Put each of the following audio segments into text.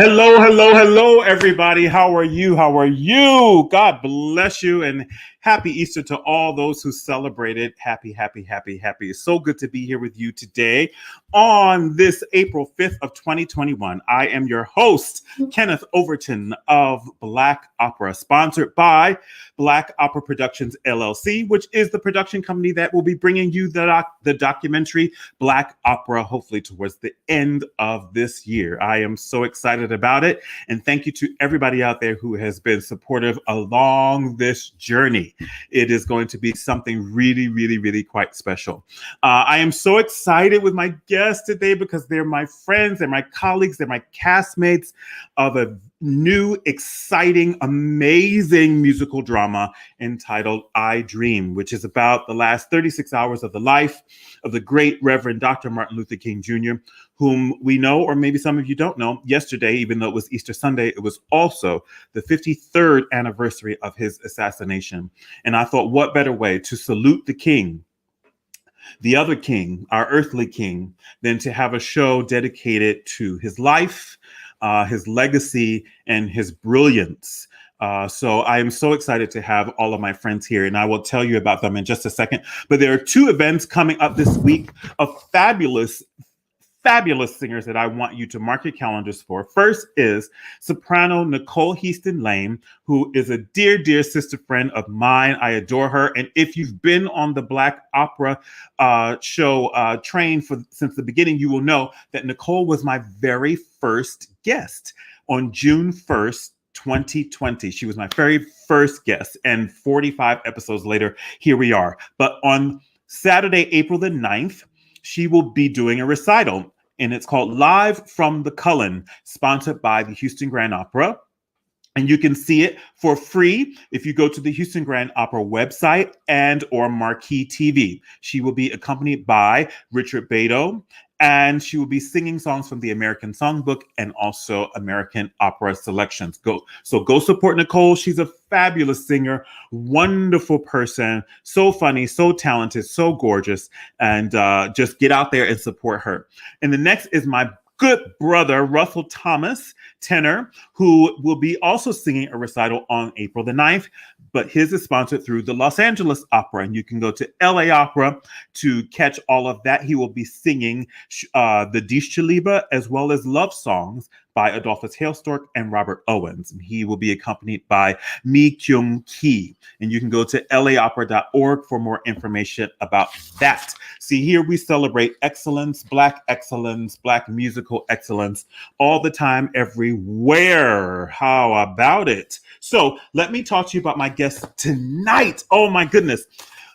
Hello, hello, hello, everybody. How are you? How are you? God bless you and happy Easter to all those who celebrated. Happy, happy, happy, happy. It's so good to be here with you today on this April 5th of 2021. I am your host, Kenneth Overton of Black Opera, sponsored by Black Opera Productions, LLC, which is the production company that will be bringing you the documentary Black Opera, hopefully towards the end of this year. I am so excited about it. And thank you to everybody out there who has been supportive along this journey. It is going to be something really, really, really quite special. I am so excited with my guests today because they're my friends, they're my colleagues, they're my castmates of a new, exciting, amazing musical drama entitled I Dream, which is about the last 36 hours of the life of the great Reverend Dr. Martin Luther King Jr., whom we know, or maybe some of you don't know, yesterday, even though it was Easter Sunday, it was also the 53rd anniversary of his assassination. And I thought, what better way to salute the king, the other king, our earthly king, than to have a show dedicated to his life, his legacy, and his brilliance. So I am so excited to have all of my friends here, and I will tell you about them in just a second. But there are two events coming up this week of fabulous singers that I want you to mark your calendars for. First is soprano Nicole Heaston Lane, who is a dear, dear sister friend of mine. I adore her. And if you've been on the Black Opera show train since the beginning, you will know that Nicole was my very first guest on June 1st, 2020. She was my very first guest, and 45 episodes later, here we are. But on Saturday, April the 9th, she will be doing a recital, and it's called Live from the Cullen, sponsored by the Houston Grand Opera. And you can see it for free if you go to the Houston Grand Opera website and or Marquee TV. She will be accompanied by Richard Beto, and she will be singing songs from the American Songbook and also American Opera selections. Go support Nicole. She's a fabulous singer, wonderful person, so funny, so talented, so gorgeous, and just get out there and support her. And the next is my good brother, Russell Thomas, tenor, who will be also singing a recital on April the 9th, but his is sponsored through the Los Angeles Opera, and you can go to LA Opera to catch all of that. He will be singing the Dies Liebe as well as love songs by Adolphus Hailstork and Robert Owens. And he will be accompanied by Mi Kyung Ki. And you can go to laopera.org for more information about that. See, here we celebrate excellence, Black musical excellence, all the time, everywhere. How about it? So let me talk to you about my guest tonight. Oh my goodness.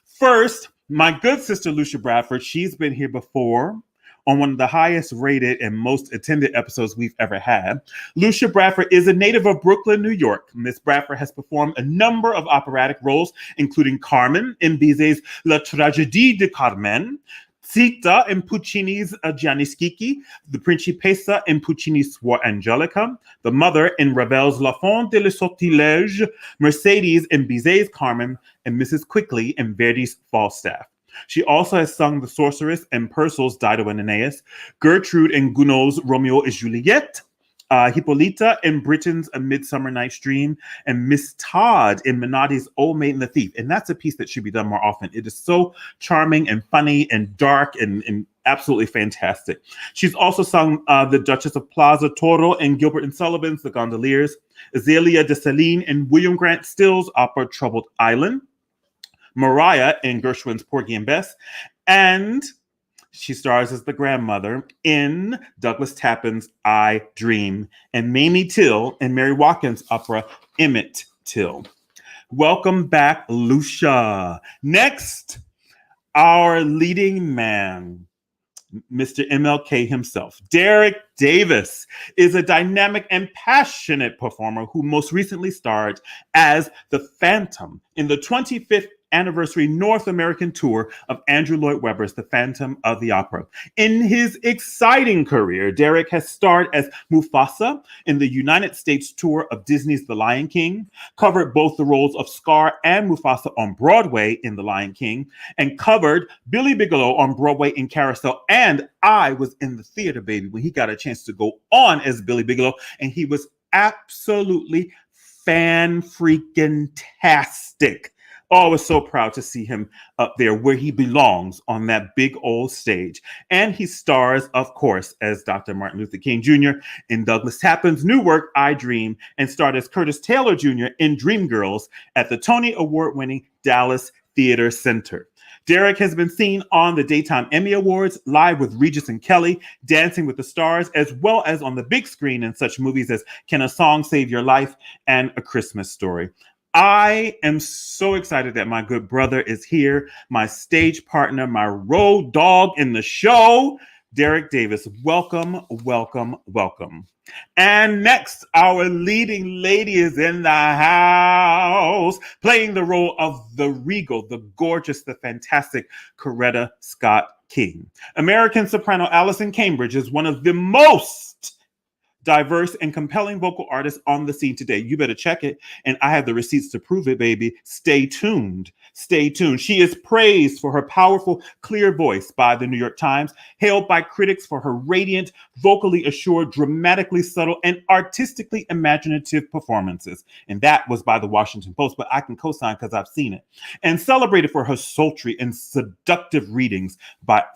First, my good sister, Lucia Bradford. She's been here before on one of the highest rated and most attended episodes we've ever had. Lucia Bradford is a native of Brooklyn, New York. Miss Bradford has performed a number of operatic roles, including Carmen in Bizet's La Tragédie de Carmen, Sita in Puccini's Gianni Schicchi, the Principessa in Puccini's Suor Angelica, the mother in Ravel's La Fin de le Sortilège, Mercedes in Bizet's Carmen, and Mrs. Quickly in Verdi's Falstaff. She also has sung The Sorceress in Purcell's Dido and Aeneas, Gertrude in Gounod's Romeo et Juliet, Hippolyta in Britten's A Midsummer Night's Dream, and Miss Todd in Minotti's Old Maid and the Thief. And that's a piece that should be done more often. It is so charming and funny and dark and absolutely fantastic. She's also sung The Duchess of Plaza Toro in Gilbert and Sullivan's The Gondoliers, Azalea de Celine in William Grant Still's opera Troubled Island, Mariah in Gershwin's Porgy and Bess, and she stars as the grandmother in Douglas Tappin's I Dream, and Mamie Till in Mary Watkins' opera Emmett Till. Welcome back, Lucia. Next, our leading man, Mr. MLK himself. Derrick Davis is a dynamic and passionate performer who most recently starred as the Phantom in the 25th anniversary North American tour of Andrew Lloyd Webber's The Phantom of the Opera. In his exciting career, Derrick has starred as Mufasa in the United States tour of Disney's The Lion King, covered both the roles of Scar and Mufasa on Broadway in The Lion King, and covered Billy Bigelow on Broadway in Carousel. And I was in the theater, baby, when he got a chance to go on as Billy Bigelow, and he was absolutely fan-freaking-tastic. Oh, I was so proud to see him up there where he belongs on that big old stage. And he stars, of course, as Dr. Martin Luther King Jr. in Douglas Tappin's new work, I Dream, and starred as Curtis Taylor Jr. in Dreamgirls at the Tony Award-winning Dallas Theater Center. Derrick has been seen on the Daytime Emmy Awards, live with Regis and Kelly, Dancing with the Stars, as well as on the big screen in such movies as Can a Song Save Your Life and A Christmas Story. I am so excited that my good brother is here, my stage partner, my road dog in the show, Derrick Davis. Welcome, welcome, welcome. And next, our leading lady is in the house, playing the role of the regal, the gorgeous, the fantastic Coretta Scott King. American soprano Allison Cambridge is one of the most diverse and compelling vocal artists on the scene today. You better check it. And I have the receipts to prove it, baby. Stay tuned. Stay tuned. She is praised for her powerful, clear voice by the New York Times, hailed by critics for her radiant, vocally assured, dramatically subtle, and artistically imaginative performances. And that was by the Washington Post, but I can co-sign because I've seen it. And celebrated for her sultry and seductive readings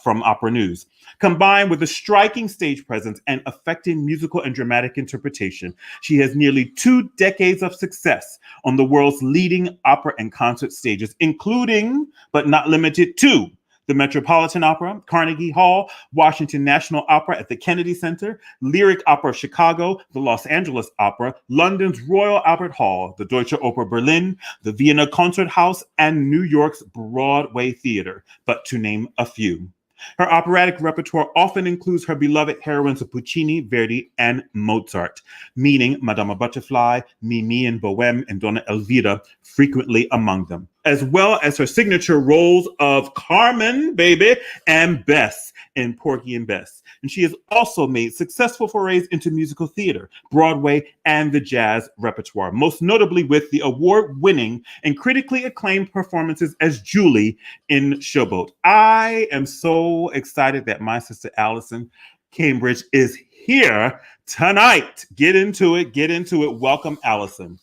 from Opera News. Combined with a striking stage presence and affecting musical and dramatic interpretation, she has nearly 2 decades of success on the world's leading opera and concert stages, including, but not limited to, the Metropolitan Opera, Carnegie Hall, Washington National Opera at the Kennedy Center, Lyric Opera of Chicago, the Los Angeles Opera, London's Royal Albert Hall, the Deutsche Oper Berlin, the Vienna Concert House, and New York's Broadway Theater, but to name a few. Her operatic repertoire often includes her beloved heroines of Puccini, Verdi, and Mozart, meaning Madama Butterfly, Mimi and Bohème, and Donna Elvira frequently among them, as well as her signature roles of Carmen, baby, and Bess in Porgy and Bess. And she has also made successful forays into musical theater, Broadway, and the jazz repertoire, most notably with the award-winning and critically acclaimed performances as Julie in Showboat. I am so excited that my sister Allison Cambridge is here tonight. Get into it, get into it. Welcome, Allison.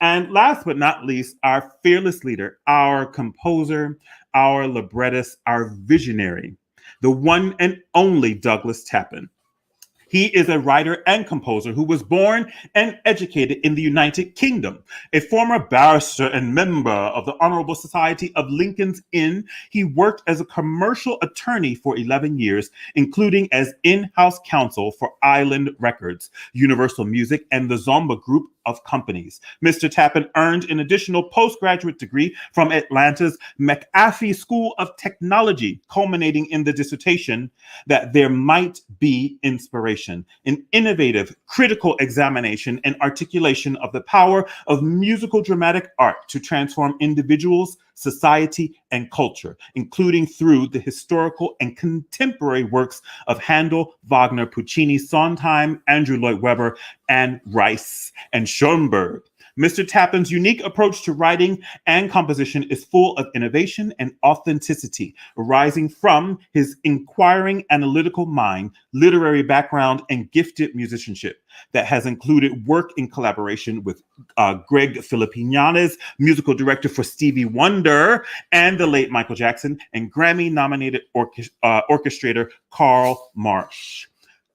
And last but not least, our fearless leader, our composer, our librettist, our visionary, the one and only Douglas Tappin. He is a writer and composer who was born and educated in the United Kingdom. A former barrister and member of the Honorable Society of Lincoln's Inn, he worked as a commercial attorney for 11 years, including as in-house counsel for Island Records, Universal Music, and the Zomba Group of companies. Mr. Tappin earned an additional postgraduate degree from Atlanta's McAfee School of Technology, culminating in the dissertation that there might be inspiration, an innovative, critical examination and articulation of the power of musical dramatic art to transform individuals, society, and culture, including through the historical and contemporary works of Handel, Wagner, Puccini, Sondheim, Andrew Lloyd Webber, and Rice and Schoenberg. Mr. Tappin's unique approach to writing and composition is full of innovation and authenticity, arising from his inquiring analytical mind, literary background, and gifted musicianship that has included work in collaboration with Greg Filipianes, musical director for Stevie Wonder and the late Michael Jackson, and Grammy-nominated orchestrator Carl Marsh.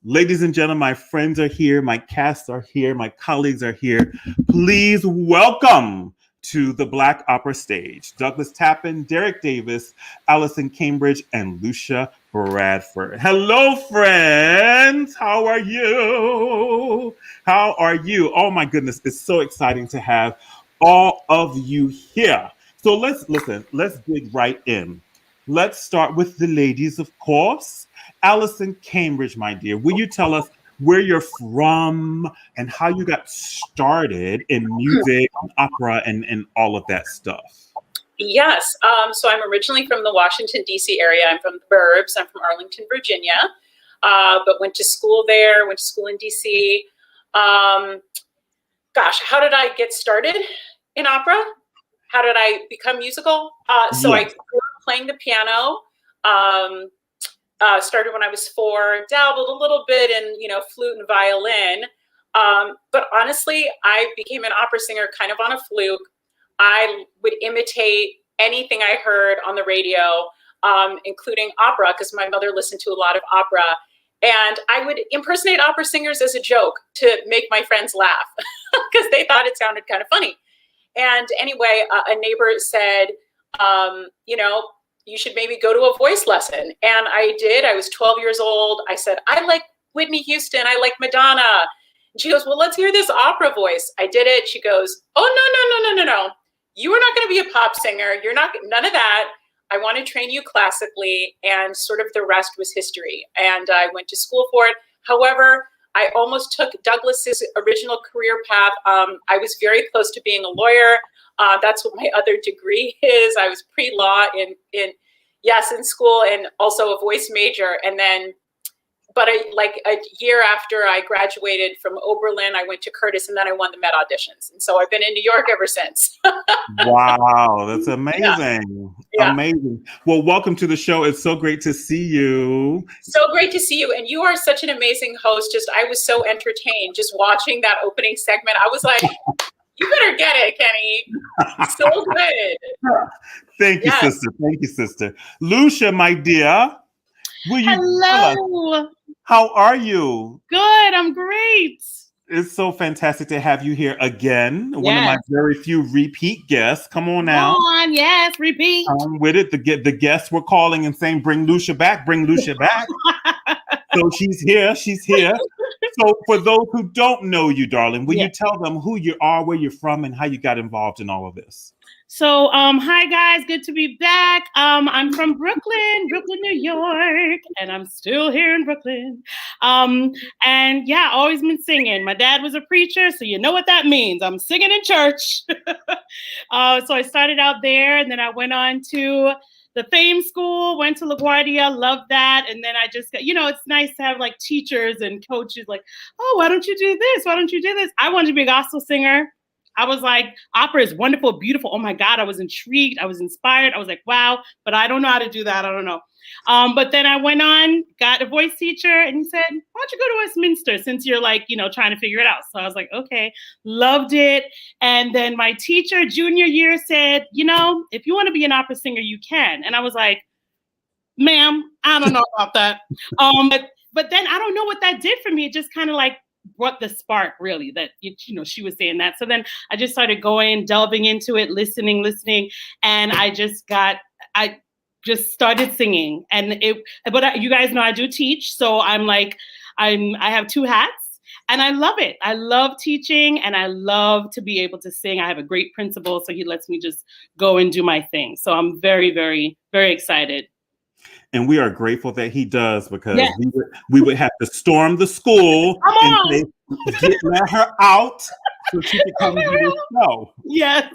Ladies and gentlemen, my friends are here, my cast are here, my colleagues are here. Please welcome to the Black Opera stage, Douglas Tappin, Derrick Davis, Alyson Cambridge, and Lucia Bradford. Hello, friends. How are you? How are you? Oh my goodness, it's so exciting to have all of you here. So let's dig right in. Let's start with the ladies, of course. Alyson Cambridge, my dear, will you tell us where you're from and how you got started in music and opera and all of that stuff? Yes. So I'm originally from the Washington, D.C. area. I'm from the burbs. I'm from Arlington, Virginia, but went to school there, went to school in D.C. How did I get started in opera? How did I become musical? So I grew up playing the piano. Started when I was 4, dabbled a little bit in, flute and violin. But honestly, I became an opera singer kind of on a fluke. I would imitate anything I heard on the radio, including opera, because my mother listened to a lot of opera. And I would impersonate opera singers as a joke to make my friends laugh because they thought it sounded kind of funny. And anyway, a neighbor said, you should maybe go to a voice lesson. And I did. I was 12 years old. I said, I like Whitney Houston. I like Madonna. And she goes, well, let's hear this opera voice. I did it. She goes, oh, no. You are not going to be a pop singer. You're not, none of that. I want to train you classically. And sort of the rest was history. And I went to school for it. However, I almost took Douglas's original career path. I was very close to being a lawyer. That's what my other degree is. I was pre-law in school, and also a voice major. And then, but a year after I graduated from Oberlin, I went to Curtis, and then I won the Met auditions. And so I've been in New York ever since. Wow, that's amazing. Yeah. Amazing. Well, welcome to the show. It's so great to see you. So great to see you. And you are such an amazing host. I was so entertained just watching that opening segment. I was like, you better get it, Kenny. So good. Thank you, sister. Thank you, sister. Lucia, my dear. Hello. How are you? Good. I'm great. It's so fantastic to have you here again. Yes. One of my very few repeat guests. Come on now. Come on, yes, repeat. With it. The guests were calling and saying, bring Lucia back, bring Lucia back. So she's here. So for those who don't know you, darling, will you tell them who you are, where you're from, and how you got involved in all of this? So, hi guys, good to be back. I'm from Brooklyn, New York, and I'm still here in Brooklyn. And yeah, always been singing. My dad was a preacher, so you know what that means. I'm singing in church. So I started out there, and then I went on to the Fame School, went to LaGuardia, loved that. And then I just got, it's nice to have like teachers and coaches like, oh, why don't you do this? Why don't you do this? I wanted to be a gospel singer. I was like, opera is wonderful, beautiful. Oh my God, I was intrigued. I was inspired. I was like, wow, but I don't know how to do that. I don't know. But then I went on, got a voice teacher, and he said, why don't you go to Westminster since you're like, trying to figure it out. So I was like, okay, loved it. And then my teacher junior year said, if you want to be an opera singer, you can. And I was like, ma'am, I don't know about that. But then I don't know what that did for me. It just kind of like brought the spark, really, that, she was saying that. So then I just started going, delving into it, listening. And I just started singing. But you guys know I do teach. So I have 2 hats. And I love it. I love teaching, and I love to be able to sing. I have a great principal, so he lets me just go and do my thing. So I'm very, very, very excited. And we are grateful that he does, because we would have to storm the school and say, let her out so she could come to the show. Yes.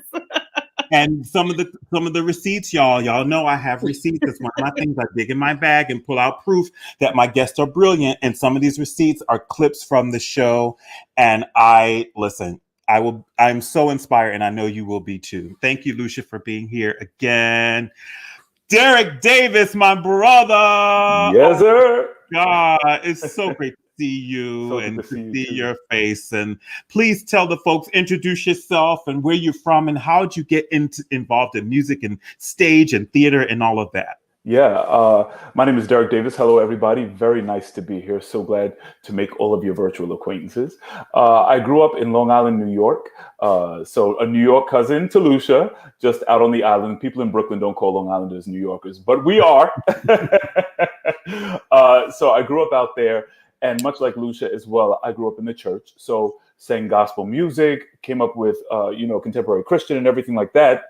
And some of the receipts, y'all know I have receipts. It's one of my things. I dig in my bag and pull out proof that my guests are brilliant. And some of these receipts are clips from the show. And I'm so inspired, and I know you will be too. Thank you, Lucia, for being here again. Derrick Davis, my brother. Yes, sir. God, it's so great to see you and to see your face. And please tell the folks, introduce yourself and where you're from and how did you get involved in music and stage and theater and all of that. Yeah, my name is Derrick Davis. Hello, everybody. Very nice to be here. So glad to make all of your virtual acquaintances. I grew up in Long Island, New York. So a New York cousin to Lucia, just out on the island. People in Brooklyn don't call Long Islanders New Yorkers, but we are. So I grew up out there, and much like Lucia as well, I grew up in the church. So sang gospel music, came up with, contemporary Christian and everything like that.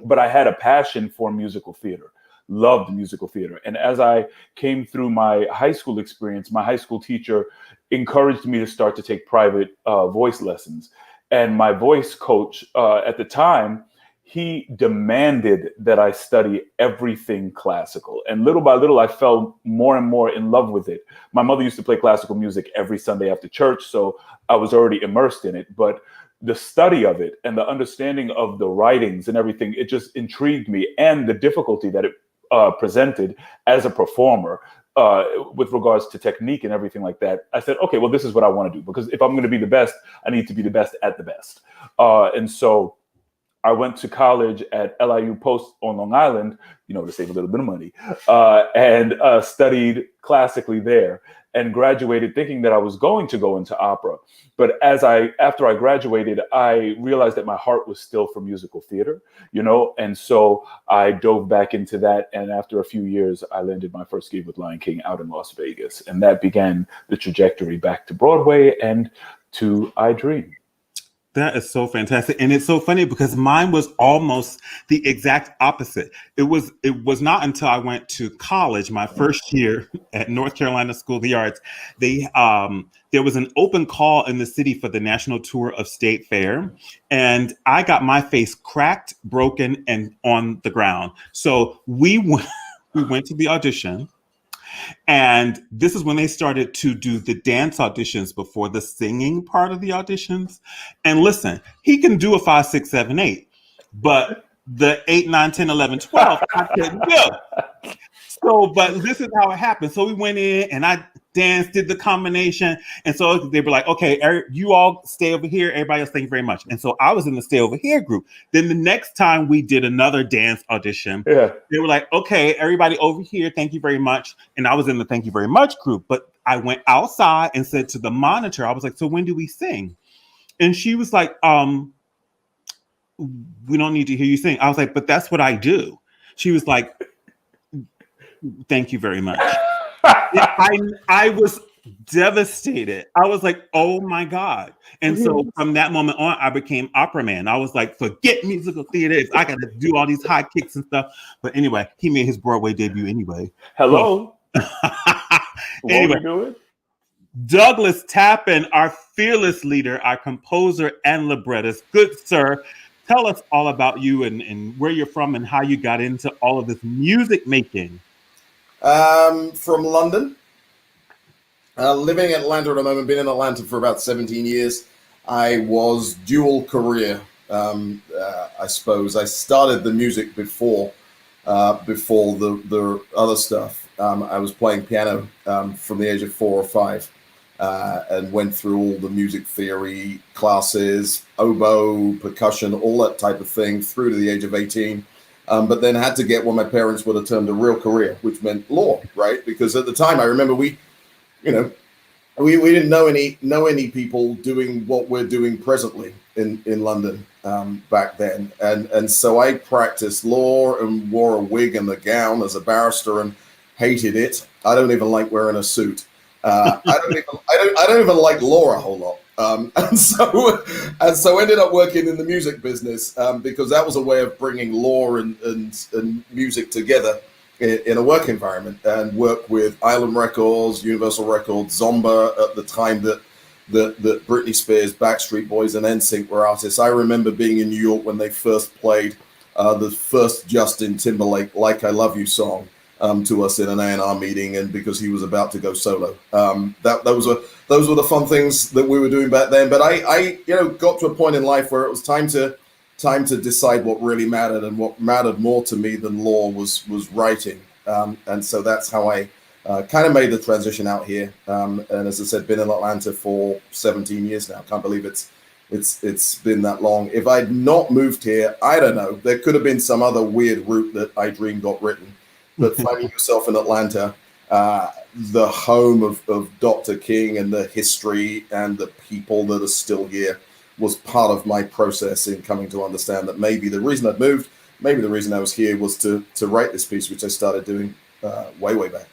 But I had a passion for musical theater. Loved musical theater. And as I came through my high school experience, my high school teacher encouraged me to start to take private voice lessons. And my voice coach at the time, he demanded that I study everything classical. And little by little, I fell more and more in love with it. My mother used to play classical music every Sunday after church, so I was already immersed in it. But the study of it and the understanding of the writings and everything, it just intrigued me, and the difficulty that it presented as a performer with regards to technique and everything like that. I said, okay, well, this is what I want to do, because if I'm going to be the best, I need to be the best at the best. And so I went to college at LIU Post on Long Island, to save a little bit of money, and studied classically there, and graduated thinking that I was going to go into opera. But after I graduated, I realized that my heart was still for musical theater, and so I dove back into that. And after a few years, I landed my first gig with Lion King out in Las Vegas. And that began the trajectory back to Broadway and to I Dream. That is so fantastic. And it's so funny because mine was almost the exact opposite. It was not until I went to college, my first year at North Carolina School of the Arts, there was an open call in the city for the national tour of State Fair. And I got my face cracked, broken, and on the ground. So we went to the audition. And this is when they started to do the dance auditions before the singing part of the auditions. And listen, he can do a 5, 6, 7, 8, but the 8, 9, 10, 11, 12, I couldn't do. So, but this is how it happened. So we went in and I danced, did the combination. And so they were like, okay, Eric, you all stay over here. Everybody else, thank you very much. And so I was in the stay over here group. Then the next time we did another dance audition, they were like, okay, everybody over here, thank you very much. And I was in the thank you very much group. But I went outside and said to the monitor, I was like, so when do we sing? And she was like, we don't need to hear you sing. I was like, but that's what I do. She was like, thank you very much. I was devastated. I was like, oh my God. And so from that moment on, I became opera man. I was like, forget musical theater. I got to do all these high kicks and stuff. But anyway, he made his Broadway debut anyway. Hello. Anyway, Douglas Tappin, our fearless leader, our composer and librettist. Good sir, tell us all about you and where you're from and how you got into all of this music making. From London, living in Atlanta at the moment, been in Atlanta for about 17 years. I was dual career, I suppose. I started the music before the other stuff. I was playing piano from the age of 4 or 5 and went through all the music theory classes, oboe, percussion, all that type of thing through to the age of 18. But then had to get what my parents would have termed a real career, which meant law, right? Because at the time, I remember we didn't know any people doing what we're doing presently in London back then, and so I practiced law and wore a wig and a gown as a barrister and hated it. I don't even like wearing a suit. I don't even like law a whole lot. And so ended up working in the music business because that was a way of bringing law and music together in a work environment, and work with Island Records, Universal Records, Zomba at the time that Britney Spears, Backstreet Boys, and NSYNC were artists. I remember being in New York when they first played the first Justin Timberlake "Like I Love You" song to us in an A&R meeting, and because he was about to go solo. Those were the fun things that we were doing back then. But I got to a point in life where it was time to decide what really mattered, and what mattered more to me than law was writing. And so that's how I kind of made the transition out here. And as I said, been in Atlanta for 17 years now. Can't believe it's been that long. If I'd not moved here, I don't know, there could have been some other weird route that I Dream got written. But finding yourself in Atlanta, the home of Dr. King and the history and the people that are still here, was part of my process in coming to understand that maybe the reason I'd moved, maybe the reason I was here was to write this piece, which I started doing way back.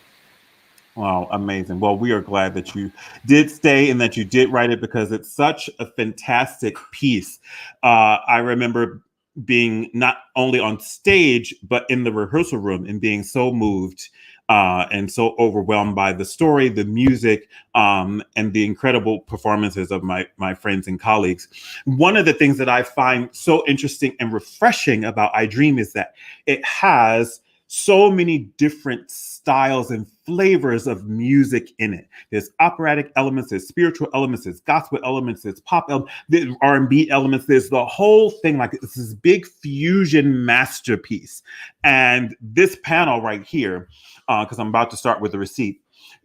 Wow, amazing. Well, we are glad that you did stay and that you did write it, because it's such a fantastic piece. I remember being not only on stage, but in the rehearsal room and being so moved and so overwhelmed by the story, the music, and the incredible performances of my friends and colleagues. One of the things that I find so interesting and refreshing about I Dream is that it has so many different styles and flavors of music in it. There's operatic elements, there's spiritual elements, there's gospel elements, there's pop elements, there's R&B elements. There's the whole thing, like it's this big fusion masterpiece. And this panel right here, because I'm about to start with the receipt,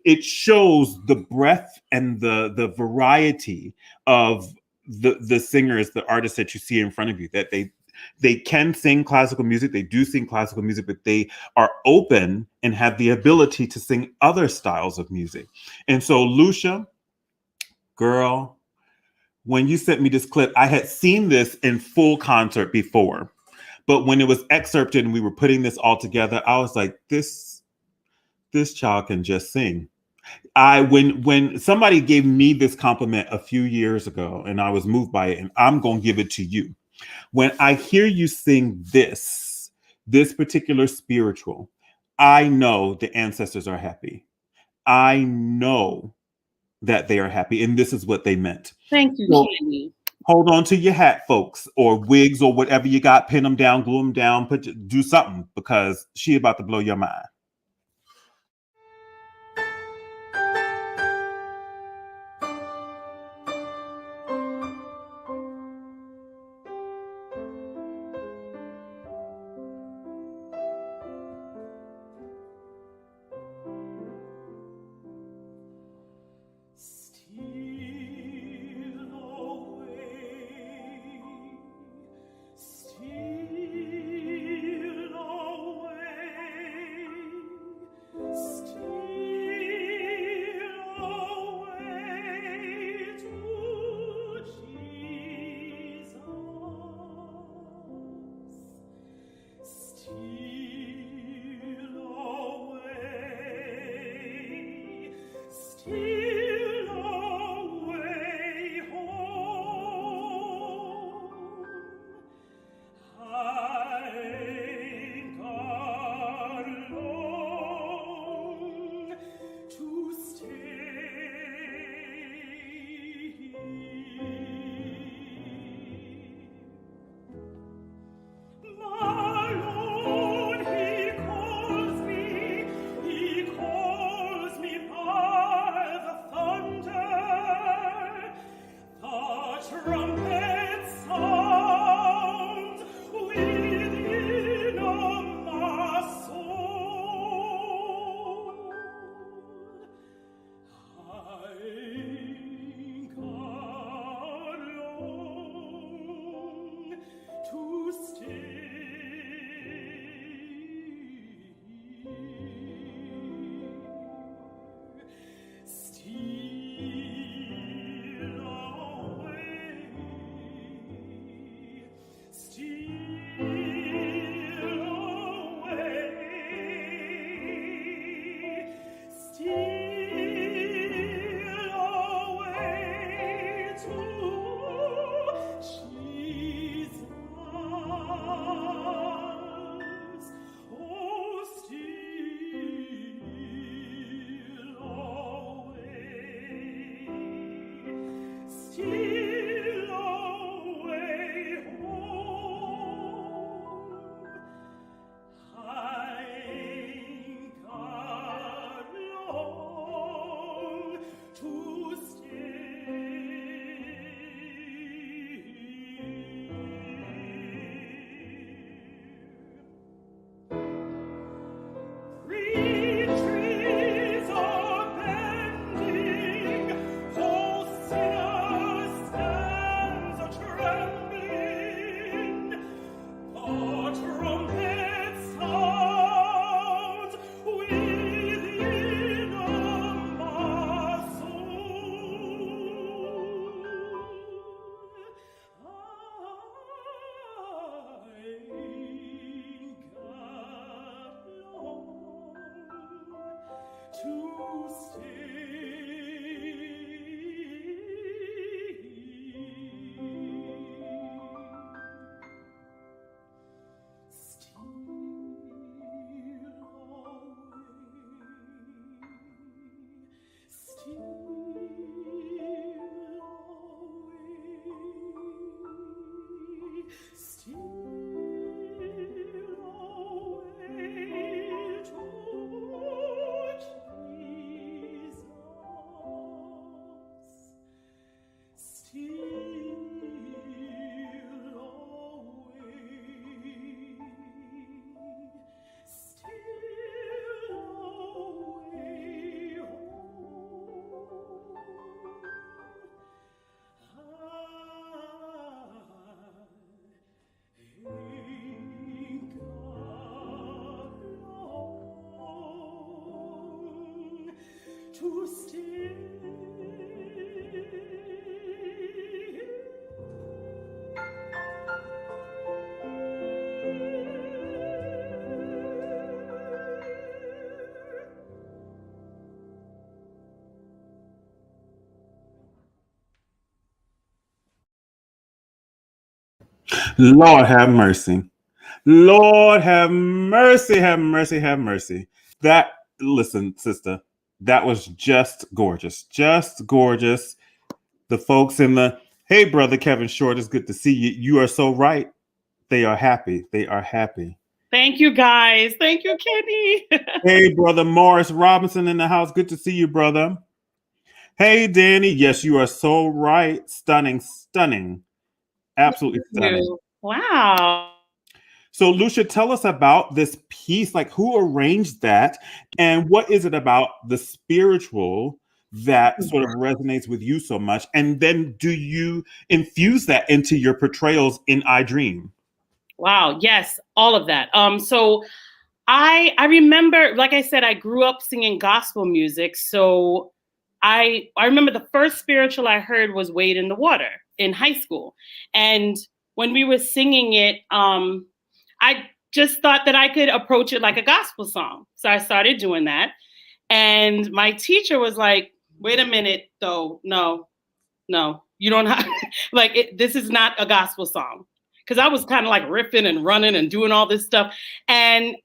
it shows the breadth and the variety of the singers, the artists that you see in front of you, that they can sing classical music. They do sing classical music, but they are open and have the ability to sing other styles of music. And so, Lucia, girl, when you sent me this clip, I had seen this in full concert before, but when it was excerpted and we were putting this all together, I was like, this child can just sing. When somebody gave me this compliment a few years ago, and I was moved by it, and I'm gonna give it to you. When I hear you sing this particular spiritual, I know the ancestors are happy. I know that they are happy, and this is what they meant. Thank you, So, Candy. hold on to your hat, folks, or wigs, or whatever you got. Pin them down, glue them down, do something, because she about to blow your mind. Lord have mercy. Lord have mercy, have mercy, have mercy. That, listen, sister, that was just gorgeous. Just gorgeous. The folks in the, hey, brother Kevin Short, it's good to see you. You are so right. They are happy. They are happy. Thank you, guys. Thank you, Kenny. Hey, brother Morris Robinson in the house. Good to see you, brother. Hey, Danny. Yes, you are so right. Stunning, stunning. Absolutely stunning. Wow. So, Lucia, tell us about this piece. Like, who arranged that? And what is it about the spiritual that sort of resonates with you so much? And then do you infuse that into your portrayals in I Dream? Wow. Yes, all of that. So I remember, like I said, I grew up singing gospel music. So I remember the first spiritual I heard was Wade in the Water in high school. And when we were singing it, I just thought that I could approach it like a gospel song. So I started doing that. And my teacher was like, wait a minute, though. No, you don't have, like, this is not a gospel song. Because I was kind of like riffing and running and doing all this stuff. And,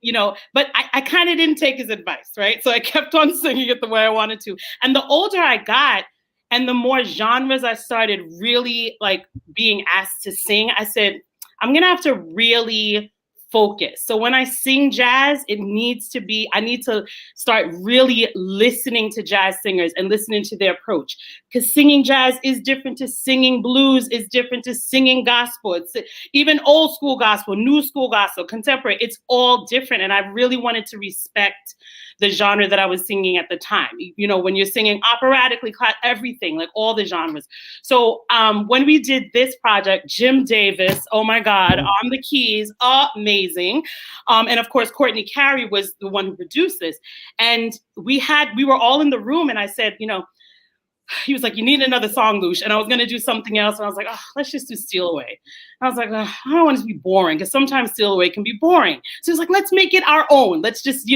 but I kind of didn't take his advice, right? So I kept on singing it the way I wanted to. And the older I got and the more genres I started really like being asked to sing, I said, I'm going to have to really focus. So when I sing jazz, I need to start really listening to jazz singers and listening to their approach. Because singing jazz is different to singing blues, is different to singing gospel. It's even old school gospel, new school gospel, contemporary, it's all different. And I really wanted to respect the genre that I was singing at the time. When you're singing operatically, everything, like all the genres. So when we did this project, Jim Davis, oh my God, on the keys, amazing. And of course, Courtney Carey was the one who produced this. And we were all in the room and I said, he was like, you need another song, Lush. And I was going to do something else. And I was like, let's just do Steal Away. And I was like, I don't want it to be boring because sometimes Steal Away can be boring. So he's like, let's make it our own. Let's just,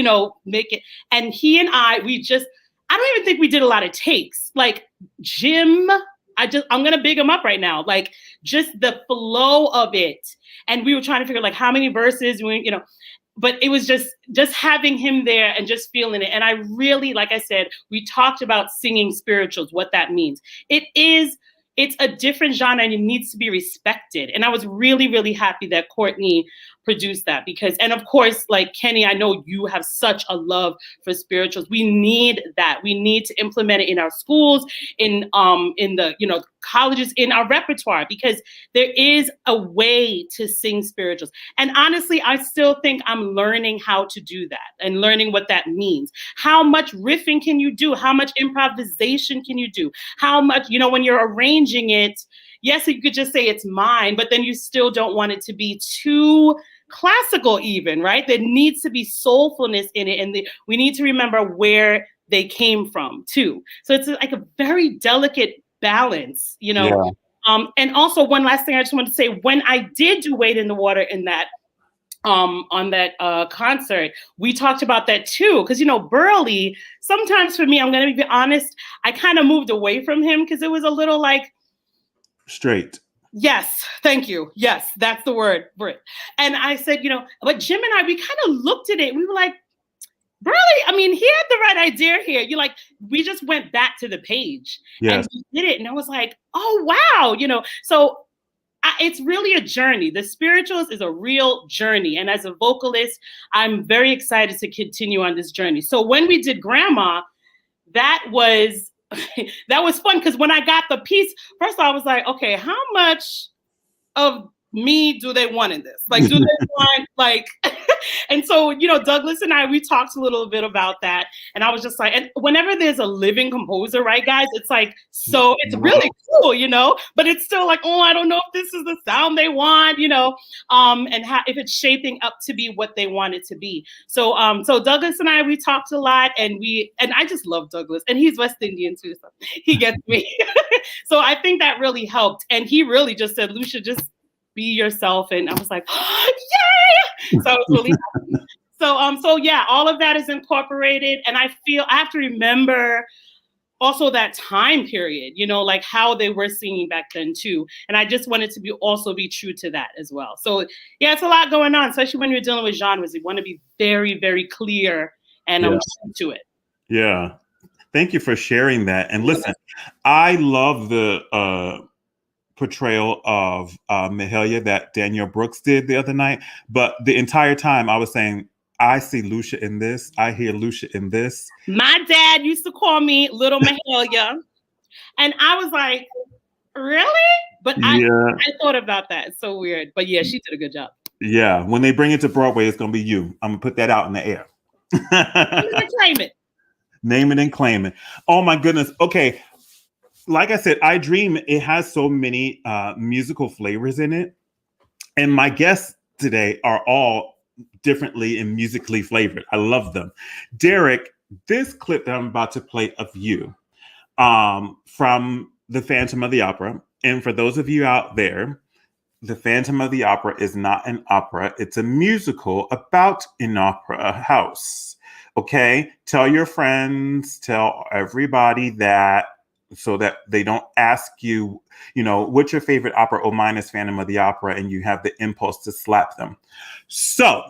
make it. And he and I don't even think we did a lot of takes. Like Jim, I'm going to big him up right now. Like just the flow of it. And we were trying to figure like how many verses, but it was just having him there and just feeling it. And I really, like I said, we talked about singing spirituals, what that means. It's a different genre and it needs to be respected. And I was really, really happy that Courtney produced that and of course, like Kenny, I know you have such a love for spirituals. We need that. We need to implement it in our schools, in the colleges, in our repertoire, because there is a way to sing spirituals. And honestly, I still think I'm learning how to do that and learning what that means. How much riffing can you do? How much improvisation can you do? How much, when you're arranging it, yes, you could just say it's mine, but then you still don't want it to be too classical even, right? There needs to be soulfulness in it. And we need to remember where they came from too. So it's like a very delicate balance, Yeah. And also one last thing I just wanted to say, when I did do Wade in the Water in that, on that concert, we talked about that too. Cause Burley, sometimes for me, I'm going to be honest, I kind of moved away from him because it was a little like, straight. Yes, thank you. Yes, that's the word for it. And I said, but Jim and I, we kind of looked at it. We were like, Burley, he had the right idea here. We just went back to the page and we did it. And I was like, oh, wow. So it's really a journey. The spirituals is a real journey. And as a vocalist, I'm very excited to continue on this journey. So when we did Grandma, that was fun because when I got the piece, first I was like, okay, how much of me do they want in this? Like, do they want like And so, Douglas and we talked a little bit about that. And I was just like, and whenever there's a living composer, right, guys, it's like, so it's really cool, but it's still like, oh, I don't know if this is the sound they want, and if it's shaping up to be what they want it to be. So, so Douglas and we talked a lot, and I just love Douglas, and he's West Indian too, so he gets me. So I think that really helped. And he really just said, Lucia, just be yourself. And I was like, oh, yay! So I was really happy. So yeah, all of that is incorporated. And I feel I have to remember also that time period, like how they were singing back then too. And I just wanted to also be true to that as well. So yeah, it's a lot going on, especially when you're dealing with genres. You want to be very, very clear and true to it. Yeah. Thank you for sharing that. And listen, I love the portrayal of Mahalia that Daniel Brooks did the other night. But the entire time I was saying, I see Lucia in this. I hear Lucia in this. My dad used to call me Little Mahalia. And I was like, really? But I thought about that. It's so weird. But yeah, she did a good job. Yeah. When they bring it to Broadway, it's going to be you. I'm going to put that out in the air. Claim it. Name it and claim it. Oh, my goodness. Okay. Like I said, I Dream, it has so many musical flavors in it. And my guests today are all differently and musically flavored. I love them. Derrick, this clip that I'm about to play of you from The Phantom of the Opera. And for those of you out there, The Phantom of the Opera is not an opera. It's a musical about an opera house. Okay? Tell your friends, tell everybody that, so that they don't ask you, what's your favorite opera? Oh, mine is Phantom of the Opera, and you have the impulse to slap them. So,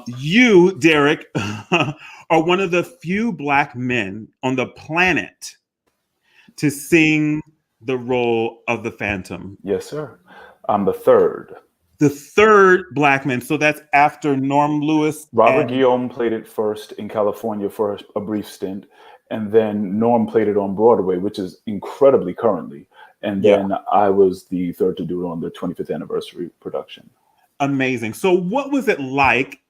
you, Derrick, are one of the few Black men on the planet to sing the role of the Phantom. Yes, sir. I'm the third. The third Black man. So that's after Norm Lewis. Robert Guillaume played it first in California for a brief stint. And then Norm played it on Broadway, which is incredibly currently. And then I was the third to do it on the 25th anniversary production. Amazing. So what was it like,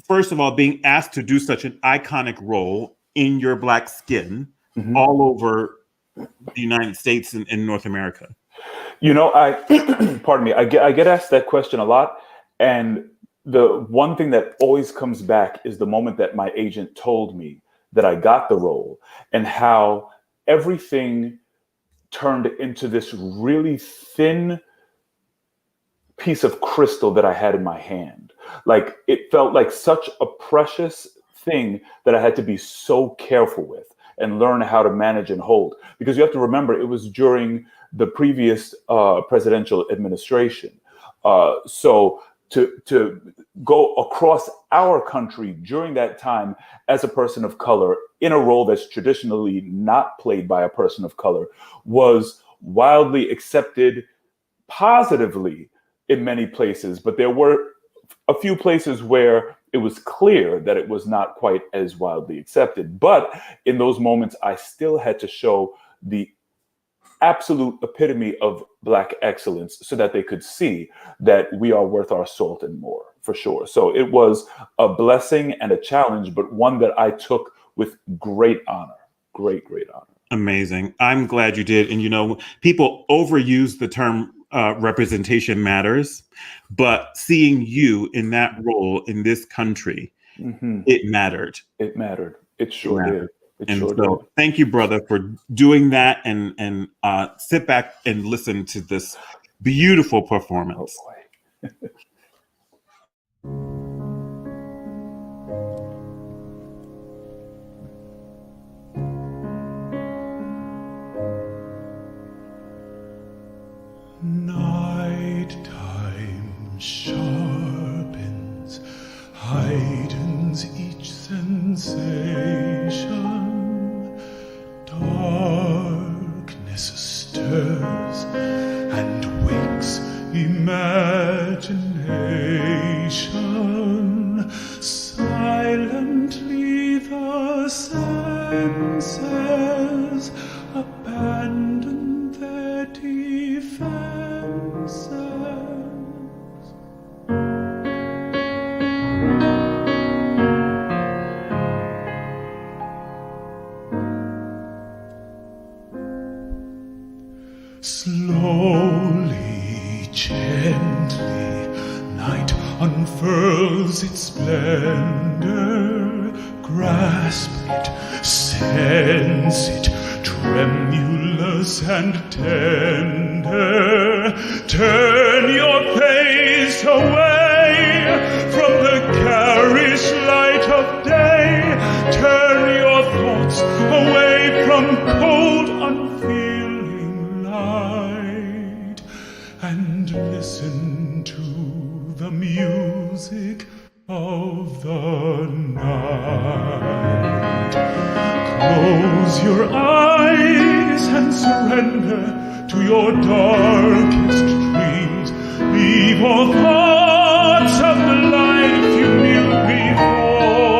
first of all, being asked to do such an iconic role in your Black skin all over the United States and North America? Pardon me, I get asked that question a lot. And the one thing that always comes back is the moment that my agent told me that I got the role, and how everything turned into this really thin piece of crystal that I had in my hand. Like, it felt like such a precious thing that I had to be so careful with and learn how to manage and hold. Because you have to remember, it was during the previous presidential administration. So to go across our country during that time as a person of color in a role that's traditionally not played by a person of color was wildly accepted positively in many places. But there were a few places where it was clear that it was not quite as wildly accepted. But in those moments, I still had to show the absolute epitome of Black excellence so that they could see that we are worth our salt and more, for sure. So it was a blessing and a challenge, but one that I took with great honor. Great honor. Amazing. I'm glad you did. And, people overuse the term representation matters, but seeing you in that role in this country, it mattered. It mattered. It sure did. Thank you, brother, for doing that, and sit back and listen to this beautiful performance. Oh, boy. Nighttime sharpens, heightens each sensation. Darkness stirs and wakes imagination. Silently the senses abandon their defenses. Slowly, gently, night unfurls its splendor. Grasp it, sense it, tremulous and tender. Turn your face away from the garish light of day. Turn your thoughts away from cold, unfeeling light, and listen to the music of the night. Close your eyes and surrender to your darkest dreams. Leave all thoughts of the life you knew before.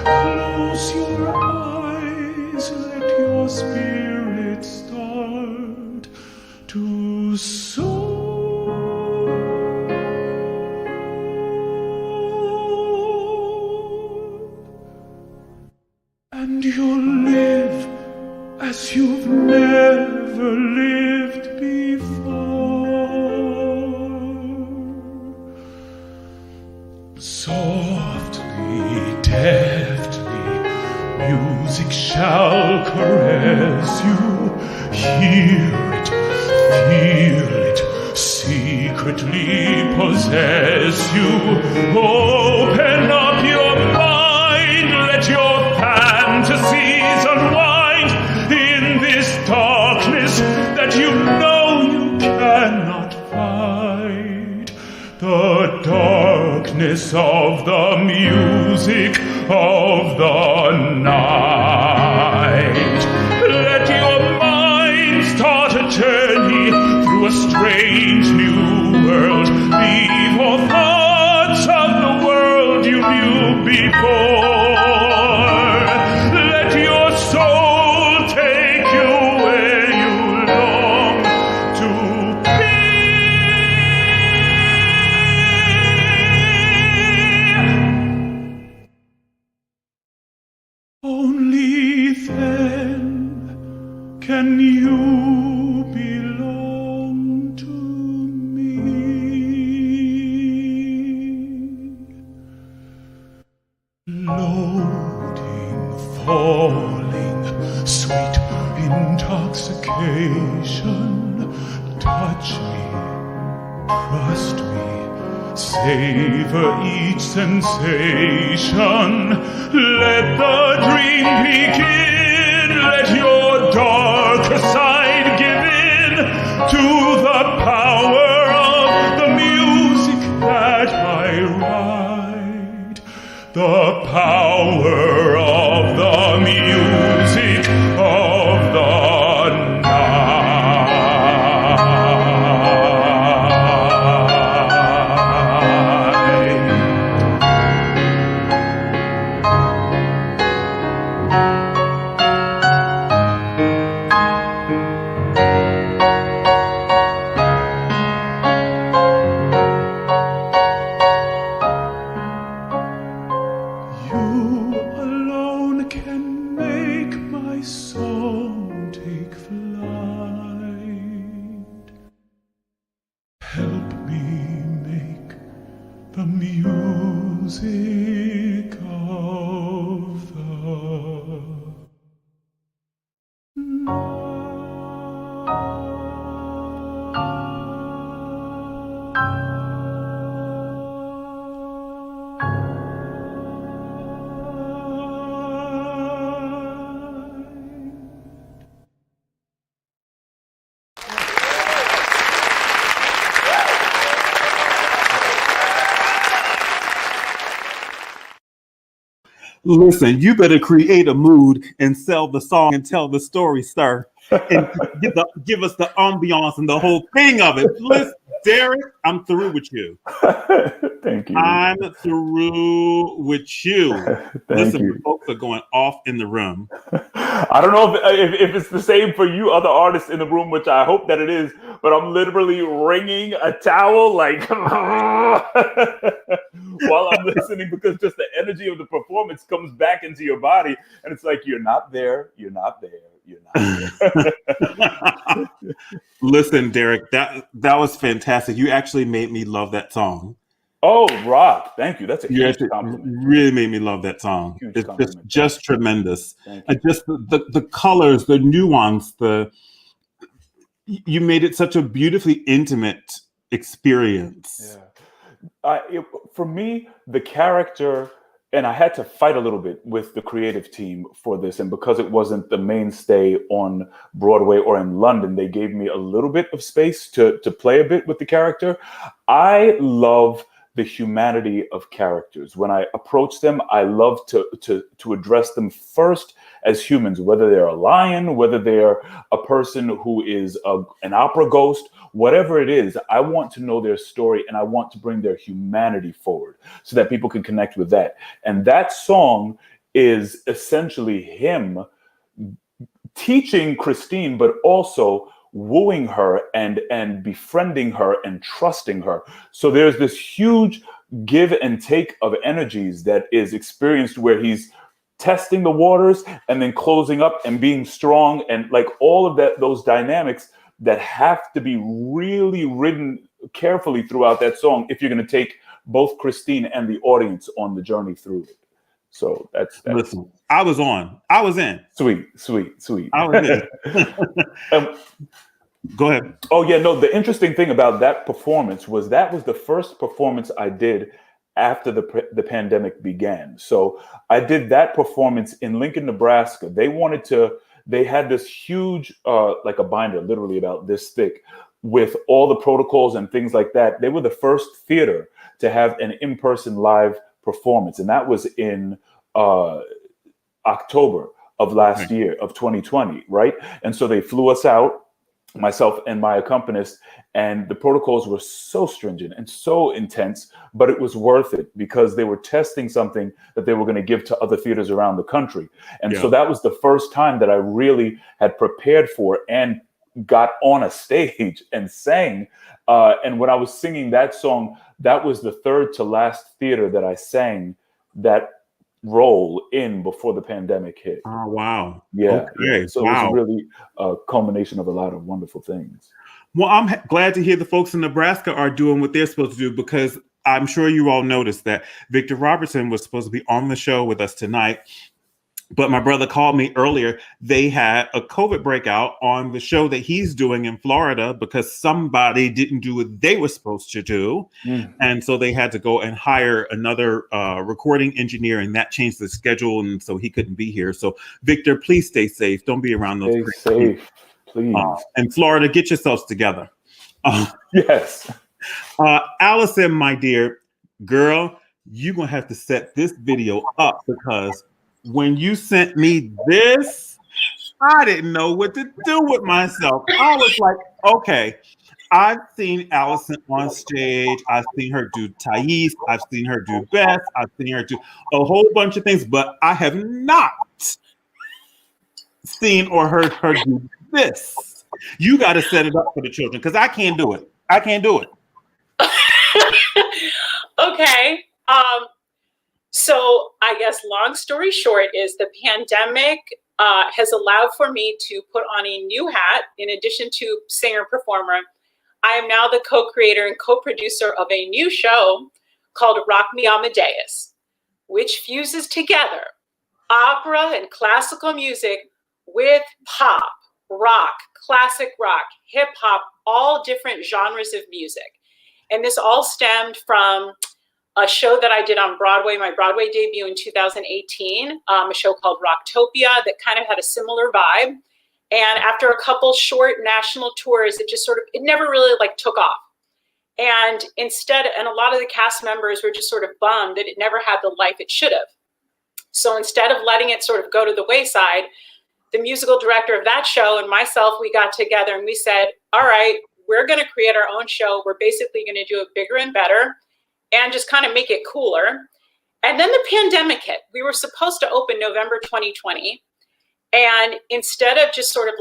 Close your eyes, let your spirit start to soar. And you'll live as you've never lived before. Softly, deftly, music shall caress you. Hear it, feel it, secretly possess you. Open up your mind, let your fantasies unwind in this darkness that you know you cannot fight. The darkness of the music of the night. Let your mind start a journey through a strange new world. Leave all thoughts of the world you knew before. Let your soul take you where you long to be. Only then can you belong to me. Loading, falling, sweet intoxication. Touch me, trust me, savor each sensation. Let the dream begin. Let your darker side give in to the power of the music that I write. The power of the music of the Listen, you better create a mood and sell the song and tell the story, sir. And give us the ambiance and the whole thing of it. Listen, Derrick, I'm through with you. Thank you. I'm through with you. Listen, you. folks are going off in the room. I don't know if it's the same for you other artists in the room, which I hope that it is, but I'm literally wringing a towel like while I'm listening, because just the energy of the performance comes back into your body, and it's like, you're not there, you're not there, you're not there. Listen, Derrick, that was fantastic. You actually made me love that song. Oh, Rob, thank you. That's a You huge actually compliment. really made me love that song. Huge It's compliment. just tremendous. Thank you. And just the colors, the nuance, you made it such a beautifully intimate experience. Yeah. For me, the character, and I had to fight a little bit with the creative team for this, and because it wasn't the mainstay on Broadway or in London, they gave me a little bit of space to play a bit with the character. I love the humanity of characters. When I approach them, I love to address them first as humans, whether they're a lion, whether they're a person who is an opera ghost, whatever it is. I want to know their story, and I want to bring their humanity forward so that people can connect with that. And that song is essentially him teaching Christine, but also wooing her and befriending her and trusting her. So there's this huge give and take of energies that is experienced where he's testing the waters and then closing up and being strong, and like all of that, those dynamics that have to be really written carefully throughout that song if you're going to take both Christine and the audience on the journey through it. So that's Listen, I was in. Sweet. I was in. Go ahead. Oh yeah, no, the interesting thing about that performance was that was the first performance I did after the pandemic began. So I did that performance in Lincoln, Nebraska. They had this huge, like a binder, literally about this thick, with all the protocols and things like that. They were the first theater to have an in-person live performance. And that was in October of last year, of 2020, right? And so they flew us out, myself and my accompanist, and the protocols were so stringent and so intense, but it was worth it because they were testing something that they were going to give to other theaters around the country. And so that was the first time that I really had prepared for and got on a stage and sang. And when I was singing that song, that was the third to last theater that I sang that role in before the pandemic hit. Oh, wow. Yeah. Okay. So it was really a culmination of a lot of wonderful things. Well, I'm glad to hear the folks in Nebraska are doing what they're supposed to do, because I'm sure you all noticed that Victor Robertson was supposed to be on the show with us tonight. But my brother called me earlier. They had a COVID breakout on the show that he's doing in Florida because somebody didn't do what they were supposed to do. And so they had to go and hire another recording engineer, and that changed the schedule. And so he couldn't be here. So Victor, please stay safe. Don't be around those. Stay safe, please. And Florida, get yourselves together. Yes. Allison, my dear girl, you're going to have to set this video up, because when you sent me this, I didn't know what to do with myself. I was like, okay, I've seen Allison on stage. I've seen her do Thais. I've seen her do Beth. I've seen her do a whole bunch of things, but I have not seen or heard her do this. You got to set it up for the children, because I can't do it. I can't do it. Okay. So I guess long story short is the pandemic has allowed for me to put on a new hat. In addition to singer-performer, I am now the co-creator and co-producer of a new show called Rock Me Amadeus, which fuses together opera and classical music with pop, rock, classic rock, hip-hop, all different genres of music. And this all stemmed from a show that I did on Broadway, my Broadway debut in 2018, a show called Rocktopia that kind of had a similar vibe. And after a couple short national tours, it never really took off. And a lot of the cast members were just sort of bummed that it never had the life it should have. So instead of letting it sort of go to the wayside, the musical director of that show and myself, we got together and we said, all right, we're going to create our own show. We're basically going to do it bigger and better and just kind of make it cooler. And then the pandemic hit. We were supposed to open November 2020. And instead of just sort of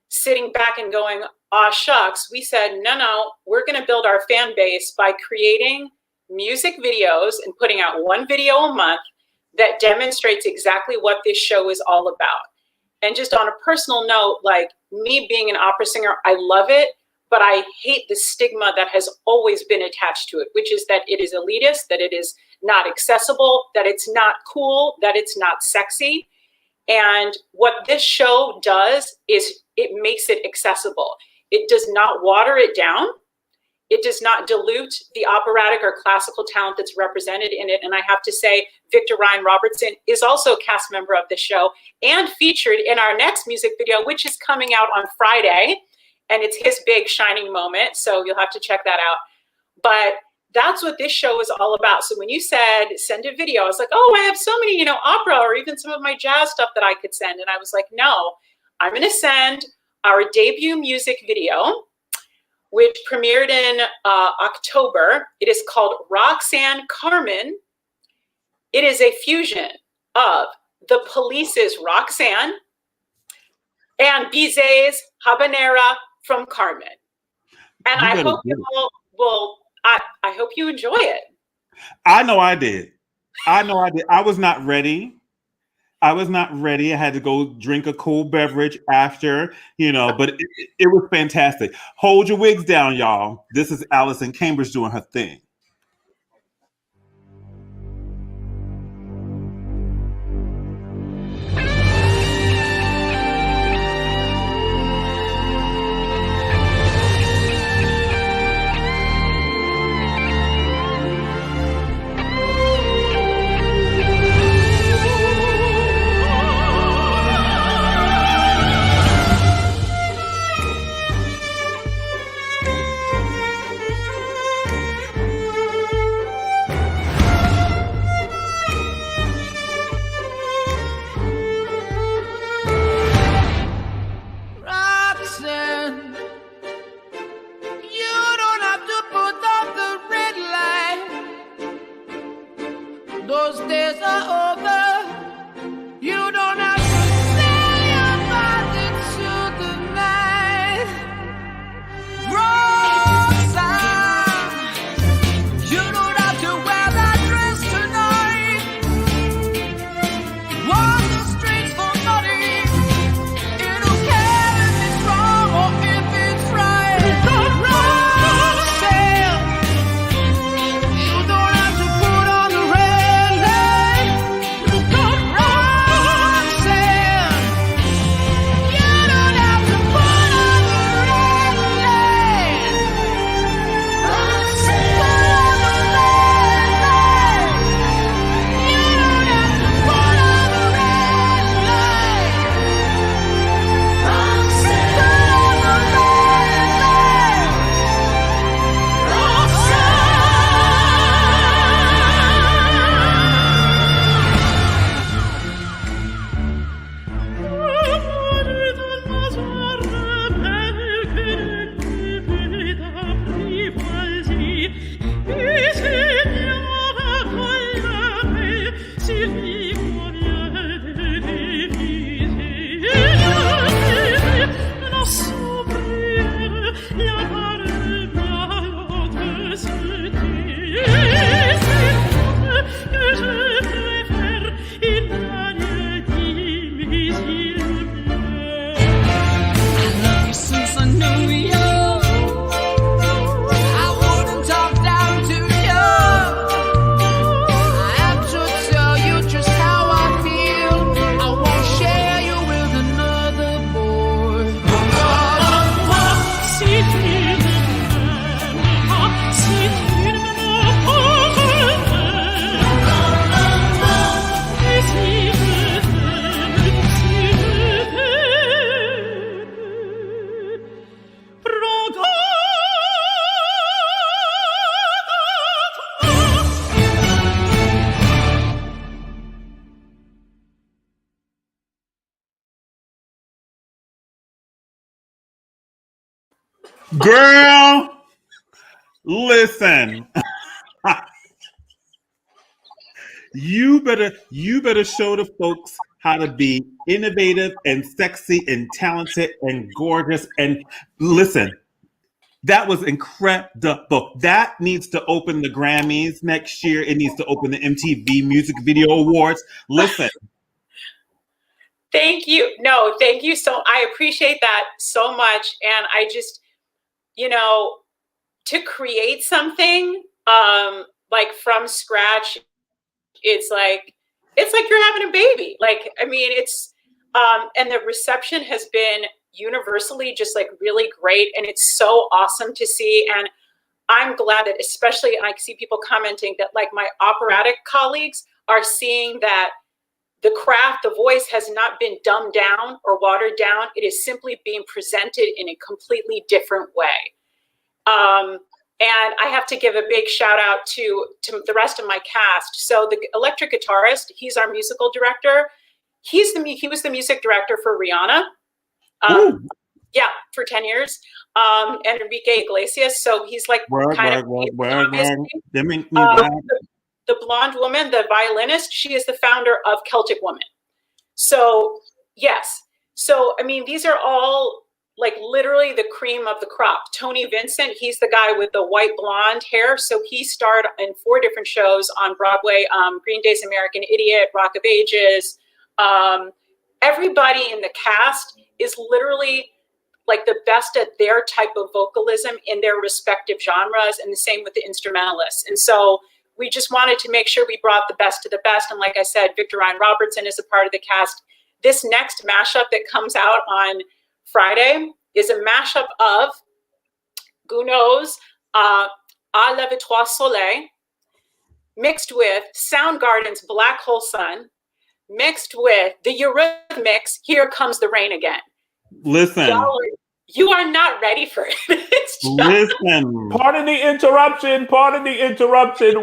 sitting back and going, aw shucks, we said, no, we're going to build our fan base by creating music videos and putting out one video a month that demonstrates exactly what this show is all about. And just on a personal note, like me being an opera singer, I love it, but I hate the stigma that has always been attached to it, which is that it is elitist, that it is not accessible, that it's not cool, that it's not sexy. And what this show does is it makes it accessible. It does not water it down. It does not dilute the operatic or classical talent that's represented in it. And I have to say, Victor Ryan Robertson is also a cast member of the show and featured in our next music video, which is coming out on Friday. And it's his big shining moment. So you'll have to check that out. But that's what this show is all about. So when you said send a video, I was like, oh, I have so many, opera or even some of my jazz stuff that I could send. And I was like, no, I'm going to send our debut music video, which premiered in October. It is called Roxanne Carmen. It is a fusion of the Police's Roxanne and Bizet's Habanera from Carmen. And I hope you will, I hope you enjoy it. I know I did. I was not ready. I had to go drink a cool beverage after, but it was fantastic. Hold your wigs down, y'all. This is Allison Cambridge doing her thing. Girl, listen. You better show the folks how to be innovative and sexy and talented and gorgeous. And listen, that was incredible. That needs to open the Grammys next year. It needs to open the MTV Music Video Awards. Listen, Thank you. No, thank you. So I appreciate that so much. And I just, to create something like from scratch, it's like you're having a baby. Like, I mean, it's and the reception has been universally just like really great, and it's so awesome to see. And I'm glad that, especially, I see people commenting that like my operatic colleagues are seeing that the craft, the voice has not been dumbed down or watered down. It is simply being presented in a completely different way. And I have to give a big shout out to the rest of my cast. So the electric guitarist, he's our musical director. He was the music director for Rihanna. Yeah, for 10 years. And Enrique Iglesias. So he's like the blonde woman, the violinist, she is the founder of Celtic Woman. So yes. So, I mean, these are all like literally the cream of the crop. Tony Vincent, he's the guy with the white blonde hair. So he starred in 4 different shows on Broadway, Green Day's American Idiot, Rock of Ages. Everybody in the cast is literally like the best at their type of vocalism in their respective genres, and the same with the instrumentalists. And so we just wanted to make sure we brought the best of the best. And like I said, Victor Ryan Robertson is a part of the cast. This next mashup that comes out on Friday is a mashup of Gounod's À Lève-toi Soleil, mixed with Soundgarden's Black Hole Sun, mixed with the Eurythmics' Here Comes the Rain Again. Listen. You are not ready for it. Listen. Pardon the interruption.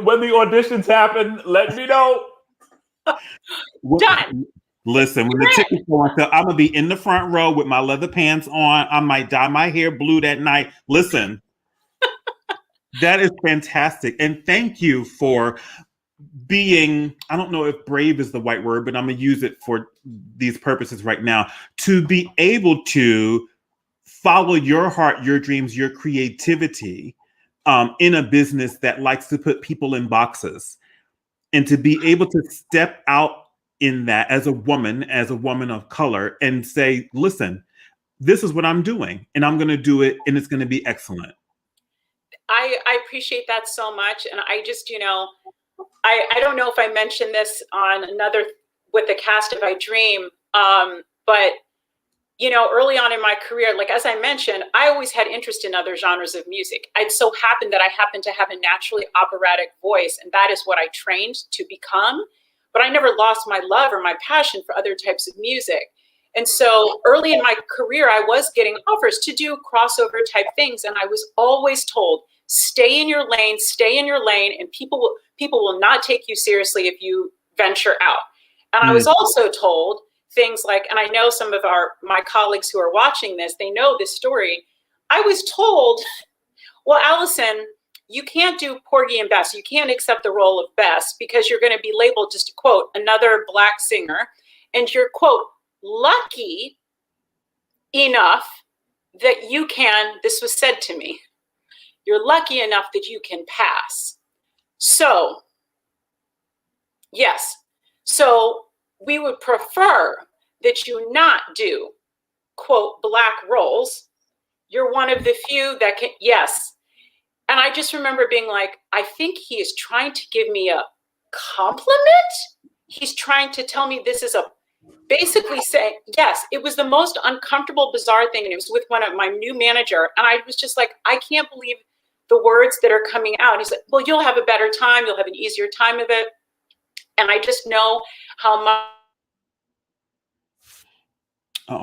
When the auditions happen, let me know. Done. Listen, when the tickets go on sale, I'm going to be in the front row with my leather pants on. I might dye my hair blue that night. Listen, that is fantastic. And thank you for being, I don't know if brave is the right word, but I'm going to use it for these purposes right now, to be able to follow your heart, your dreams, your creativity in a business that likes to put people in boxes, and to be able to step out in that as a woman of color, and say, listen, this is what I'm doing, and I'm going to do it, and it's going to be excellent. I appreciate that so much. And I just, I don't know if I mentioned this on another with the cast of I Dream, but early on in my career, like as I mentioned, I always had interest in other genres of music. It so happened that I happened to have a naturally operatic voice, and that is what I trained to become. But I never lost my love or my passion for other types of music. And so early in my career, I was getting offers to do crossover type things. And I was always told, stay in your lane, and people will not take you seriously if you venture out. And I was also told things like, and I know some of my colleagues who are watching this, they know this story. I was told, well, Allison, you can't do Porgy and Bess. You can't accept the role of Bess because you're going to be labeled, just to quote, another Black singer. And you're, quote, lucky enough that you can, this was said to me, you're lucky enough that you can pass. So, yes. So we would prefer that you not do, quote, Black roles. You're one of the few that can, yes. And I just remember being like, I think he is trying to give me a compliment. He's trying to tell me this is basically saying, yes, it was the most uncomfortable, bizarre thing. And it was with my new manager. And I was just like, I can't believe the words that are coming out. And he's like, well, you'll have a better time. You'll have an easier time of it. And I just know how much.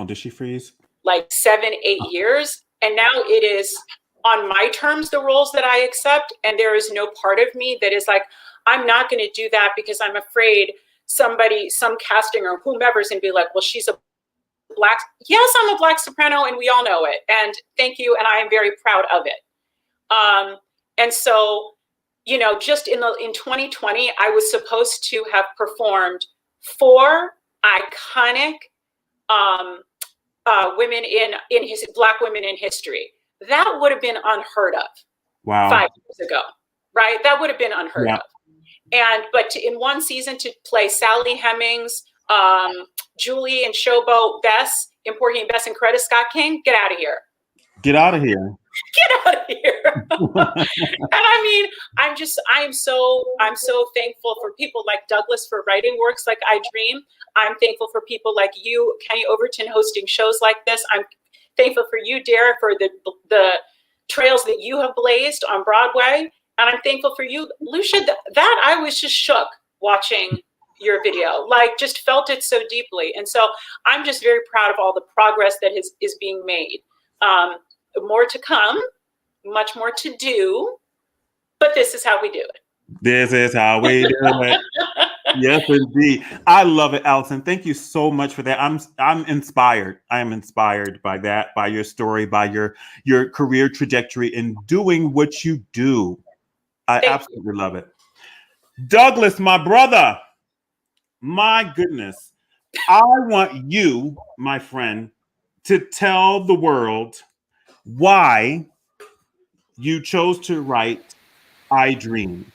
Did she freeze? Like 7-8 years. And now it is on my terms, the roles that I accept. And there is no part of me that is like, I'm not going to do that because I'm afraid some casting or whomever's going to be like, well, she's a Black. Yes, I'm a Black soprano, and we all know it. And thank you. And I am very proud of it. And so, just in 2020, I was supposed to have performed 4 iconic women Black women in history. That would have been unheard of. Wow. 5 years ago, right? That would have been unheard of. But in one season to play Sally Hemings, Julie and Showboat Bess, importing Bess and Credit Scott King, get out of here. Get out of here. Get out of here. And I mean, I'm so thankful for people like Douglas for writing works like I Dream. I'm thankful for people like you, Kenny Overton, hosting shows like this. I'm thankful for you, Derrick, for the trails that you have blazed on Broadway. And I'm thankful for you, Lucia, that I was just shook watching your video, like just felt it so deeply. And so I'm just very proud of all the progress that is being made. More to come, much more to do, but this is how we do it. This is how we do it. Yes, indeed. I love it, Allison. Thank you so much for that. I'm inspired. I am inspired by that, by your story, by your career trajectory in doing what you do. I absolutely love it. Douglas, my brother, my goodness. I want you, my friend, to tell the world why you chose to write I Dream.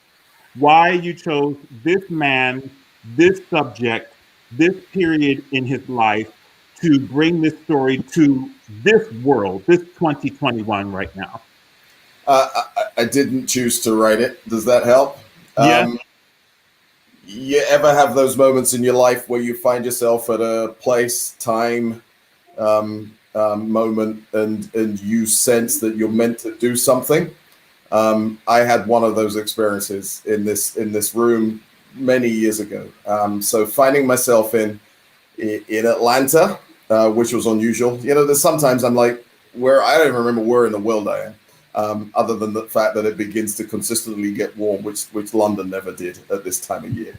Why you chose this man, this subject, this period in his life to bring this story to this world, this 2021 right now. I didn't choose to write it. Does that help? Yeah. You ever have those moments in your life where you find yourself at a place, time, moment, and you sense that you're meant to do something? I had one of those experiences in this room many years ago. So finding myself in Atlanta, which was unusual. You know, there's sometimes I'm like, I don't even remember where in the world I am, other than the fact that it begins to consistently get warm, which London never did at this time of year.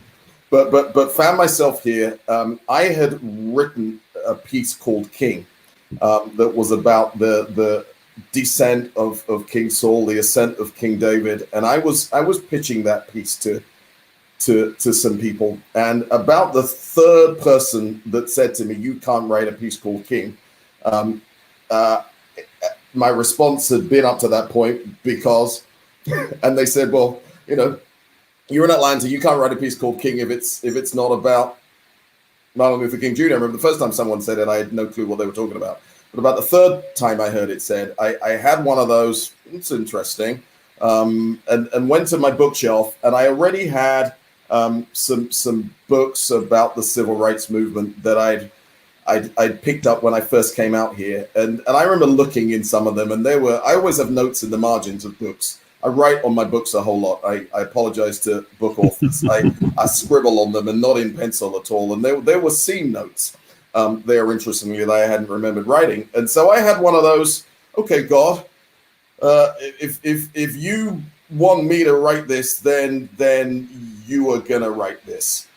But found myself here. I had written a piece called King that was about the descent of King Saul, the ascent of King David, and I was pitching that piece to some people, and about the third person that said to me, "You can't write a piece called King," my response had been up to that point because, and they said, "Well, you know, you're in Atlanta, you can't write a piece called King if it's not about Martin Luther King Jr." I remember the first time someone said it, I had no clue what they were talking about. But about the third time I heard it said, I had one of those, it's interesting, and went to my bookshelf, and I already had some books about the civil rights movement that I'd picked up when I first came out here. And I remember looking in some of them, and I always have notes in the margins of books. I write on my books a whole lot. I apologize to book authors. I scribble on them and not in pencil at all. And there were scene notes there, interestingly, that I hadn't remembered writing. And so I had one of those, okay, God, if you want me to write this, then you are going to write this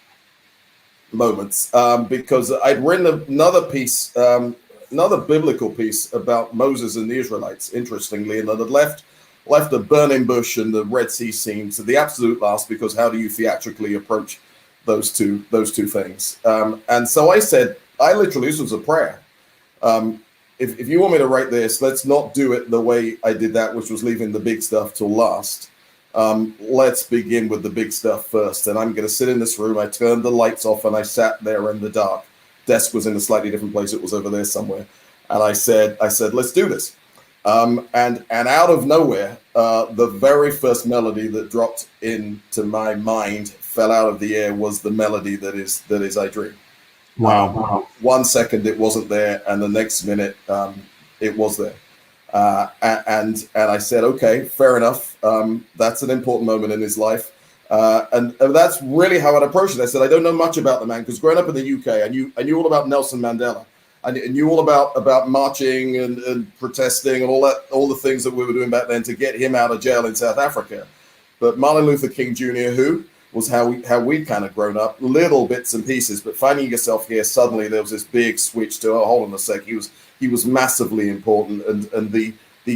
moments. Because I'd written another piece, another biblical piece about Moses and the Israelites, interestingly, and that had left a burning bush and the Red Sea scene to the absolute last, because how do you theatrically approach those two things? And so I said, this was a prayer. If you want me to write this, let's not do it the way I did that, which was leaving the big stuff till last. Let's begin with the big stuff first. And I'm going to sit in this room. I turned the lights off and I sat there in the dark. Desk was in a slightly different place. It was over there somewhere. And I said, let's do this. And out of nowhere, the very first melody that dropped into my mind, fell out of the air, was the melody that is I Dream. Wow. 1 second it wasn't there, and the next minute it was there. And I said, okay, fair enough. That's an important moment in his life. And that's really how I'd approach it. I said, I don't know much about the man, because growing up in the UK, I knew all about Nelson Mandela. I knew all about marching and protesting and all the things that we were doing back then to get him out of jail in South Africa. But Martin Luther King Jr., who was how we'd kind of grown up, little bits and pieces, but finding yourself here, suddenly there was this big switch to, oh, hold on a sec, he was massively important, and the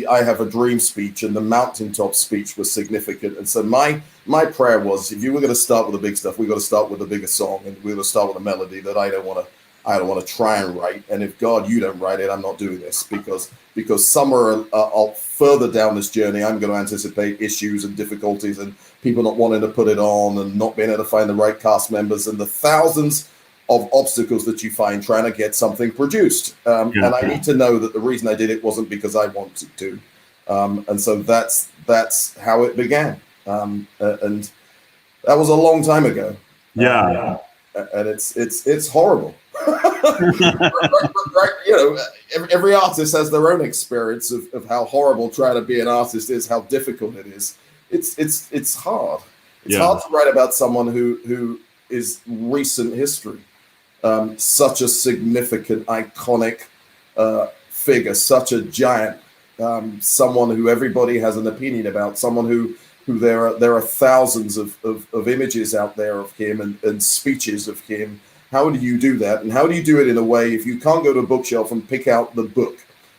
I Have a Dream speech and the mountaintop speech was significant. And so my prayer was, if you were going to start with the big stuff, we got to start with the bigger song, and we got to start with a melody that I don't want to try and write. And if God, you don't write it, I'm not doing this, because somewhere further down this journey, I'm going to anticipate issues and difficulties and people not wanting to put it on and not being able to find the right cast members and the thousands obstacles that you find trying to get something produced. And I need to know that the reason I did it wasn't because I wanted to. And so that's how it began. And that was a long time ago. Yeah. And it's horrible. Right, you know, every artist has their own experience of how horrible trying to be an artist is, how difficult it is. It's hard. It's hard to write about someone who is recent history. Such a significant, iconic figure, such a giant, someone who everybody has an opinion about, someone who there are thousands of images out there of him and speeches of him. How do you do that? And how do you do it in a way, if you can't go to a bookshelf and pick out the book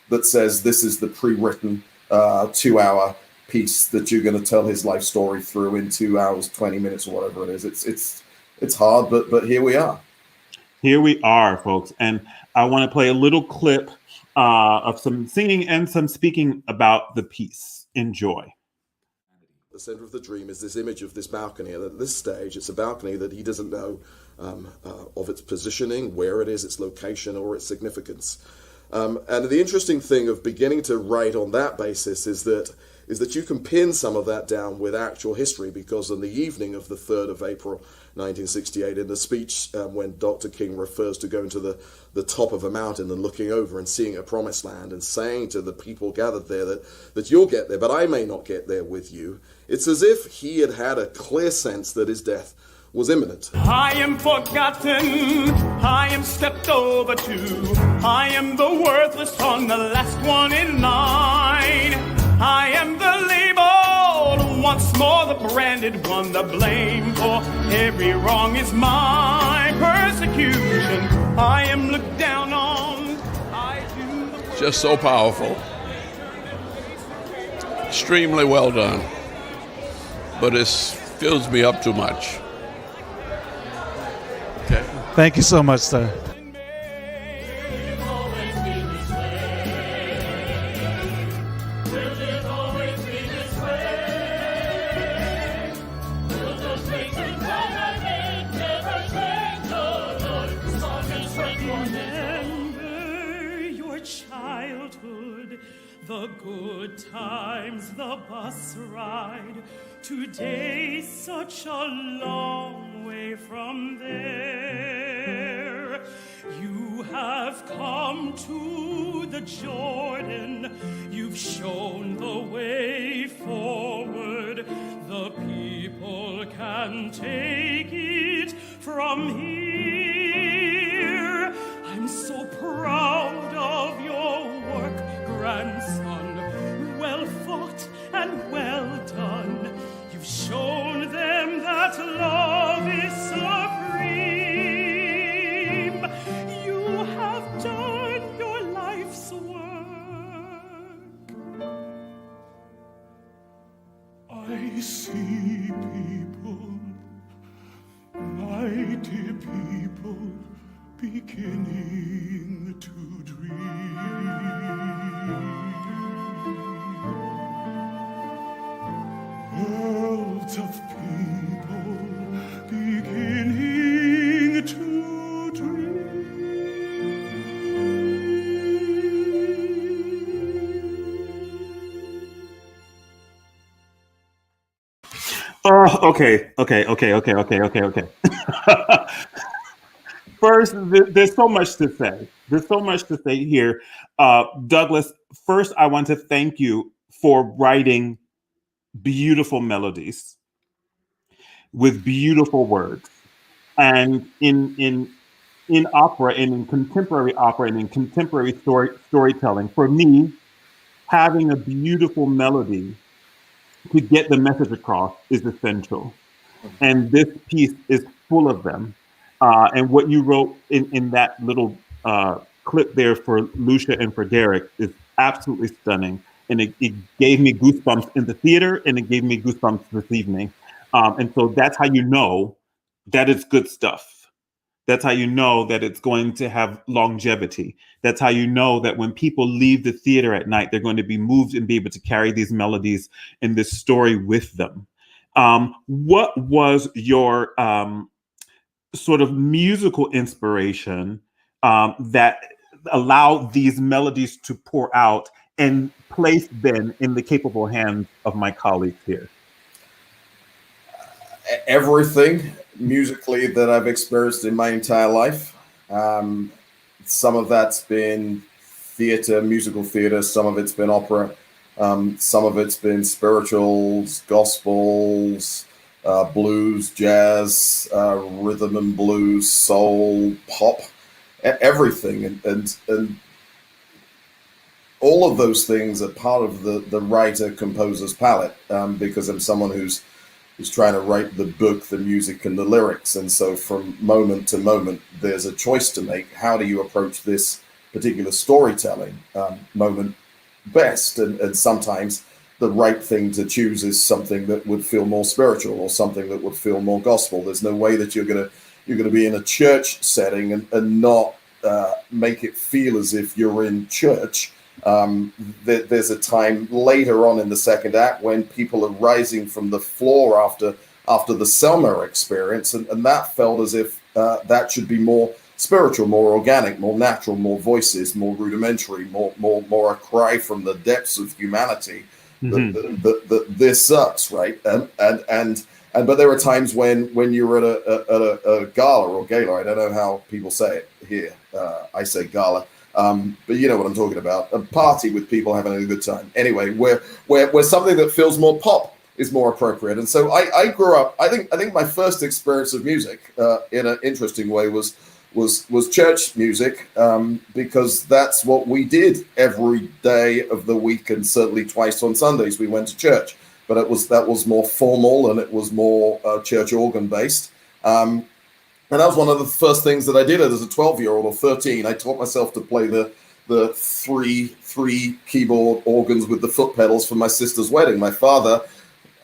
that says this is the pre-written 2-hour piece that you're going to tell his life story through in 2 hours, 20 minutes, or whatever it is. It's hard, but here we are. Here we are, folks. And I want to play a little clip of some singing and some speaking about the piece. Enjoy. The center of the dream is this image of this balcony. And at this stage, it's a balcony that he doesn't know of its positioning, where it is, its location, or its significance. And the interesting thing of beginning to write on that basis is that you can pin some of that down with actual history, because on the evening of the 3rd of April, 1968, in the speech when Dr. King refers to going to the top of a mountain and looking over and seeing a promised land and saying to the people gathered there that you'll get there, but I may not get there with you. It's as if he had a clear sense that his death was imminent. I am forgotten, I am stepped over to, I am the worthless one, the last one in line. I am the labeled, once more the branded one, the blame for every wrong is my persecution. I am looked down on, I do the work. Just so powerful. Extremely well done. But it fills me up too much. Okay. Thank you so much, sir. The good times, the bus ride, today such a long way from there. You have come to the Jordan, you've shown the way forward. The people can take it from here. I'm so proud of your work, grandson. Well fought and well done. You've shown them that love is supreme. You have done your life's work. I see people, mighty people, beginning to dream. Worlds of people beginning to dream. Oh, okay. First, there's so much to say. There's so much to say here. Douglas, first, I want to thank you for writing beautiful melodies with beautiful words. And in opera and in contemporary opera and in contemporary storytelling, for me, having a beautiful melody to get the message across is essential. And this piece is full of them. And what you wrote in that little clip there for Lucia and for Derrick is absolutely stunning. And it gave me goosebumps in the theater, and it gave me goosebumps this evening. And so that's how you know that it's good stuff. That's how you know that it's going to have longevity. That's how you know that when people leave the theater at night, they're going to be moved and be able to carry these melodies and this story with them. What was your sort of musical inspiration that allowed these melodies to pour out and place them in the capable hands of my colleagues here? Everything musically that I've experienced in my entire life. Some of that's been theater, musical theater. Some of it's been opera. Some of it's been spirituals, gospels, blues, jazz, rhythm and blues, soul, pop, everything. And all of those things are part of the writer-composer's palette, because I'm someone who's trying to write the book, the music, and the lyrics. And so from moment to moment, there's a choice to make. How do you approach this particular storytelling moment best? And sometimes the right thing to choose is something that would feel more spiritual or something that would feel more gospel. There's no way that you're gonna be in a church setting and not make it feel as if you're in church. There's a time later on in the second act when people are rising from the floor after the Selma experience, and that felt as if that should be more spiritual, more organic, more natural, more voices, more rudimentary, more a cry from the depths of humanity. That this sucks, right? But there are times when you're at a gala or gala. I don't know how people say it here. I say gala. But you know what I'm talking about. A party with people having a good time. Anyway, where something that feels more pop is more appropriate. And so I grew up. I think my first experience of music, in an interesting way, was church music, because that's what we did every day of the week, and certainly twice on Sundays we went to church. But that was more formal, and it was more church organ based. And that was one of the first things that I did as a 12-year-old or 13. I taught myself to play the three keyboard organs with the foot pedals for my sister's wedding. My father,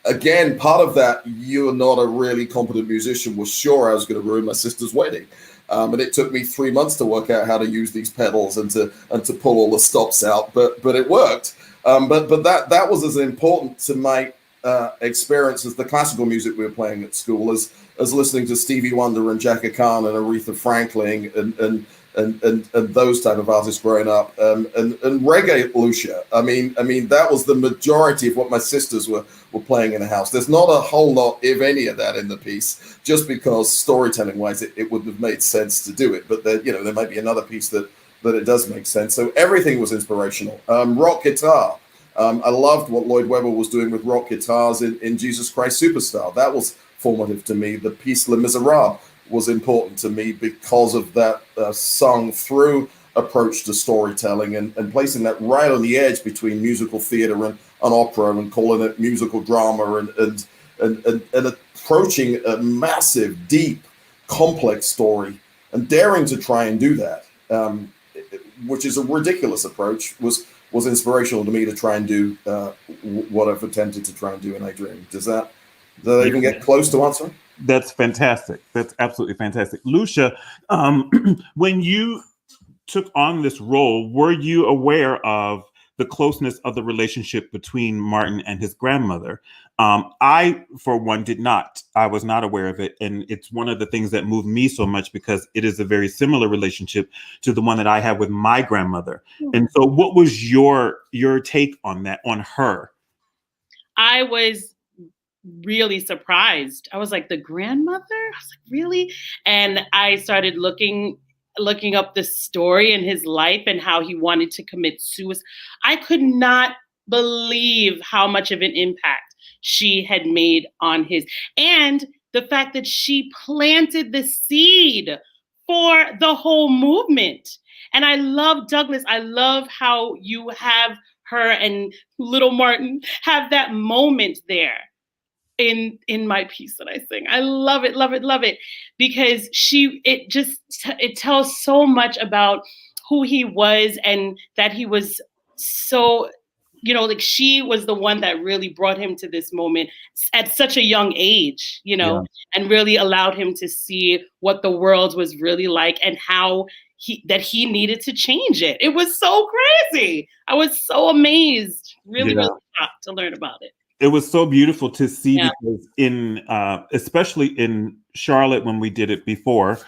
again, part of that, you're not a really competent musician, was sure I was going to ruin my sister's wedding. And it took me 3 months to work out how to use these pedals and to pull all the stops out, but it worked. But that was as important to my experience as the classical music we were playing at school as listening to Stevie Wonder and Chaka Khan and Aretha Franklin and those type of artists growing up, and reggae, Lucia. I mean that was the majority of what my sisters were playing in the house. There's not a whole lot, if any, of that in the piece, just because storytelling wise it wouldn't have made sense to do it. But there might be another piece that it does make sense. So everything was inspirational. Rock guitar. I loved what Lloyd Webber was doing with rock guitars in Jesus Christ Superstar. That was formative to me. The piece Les Miserables was important to me because of that sung through approach to storytelling and placing that right on the edge between musical theater and opera, and calling it musical drama and approaching a massive, deep, complex story and daring to try and do that, which is a ridiculous approach, was inspirational to me to try and do what I've attempted to try and do in I Dream. Does that even get close to answering? That's fantastic. That's absolutely fantastic. Lucia, when you took on this role, were you aware of the closeness of the relationship between Martin and his grandmother? I, for one, did not. I was not aware of it. And it's one of the things that moved me so much, because it is a very similar relationship to the one that I had with my grandmother. And so what was your take on that, on her? I was really surprised. I was like, the grandmother? I was like, really? And I started looking up the story in his life and how he wanted to commit suicide. I could not believe how much of an impact she had made on his, and the fact that she planted the seed for the whole movement. And I love Douglas. I love how you have her and little Martin have that moment there in my piece that I sing. I love it, love it, love it, because it tells so much about who he was, and that he was so, like, she was the one that really brought him to this moment at such a young age, and really allowed him to see what the world was really like, and how he needed to change it. It was so crazy. I was so amazed, really shocked to learn about it. It was so beautiful to see Yeah. because in especially in Charlotte when we did it before,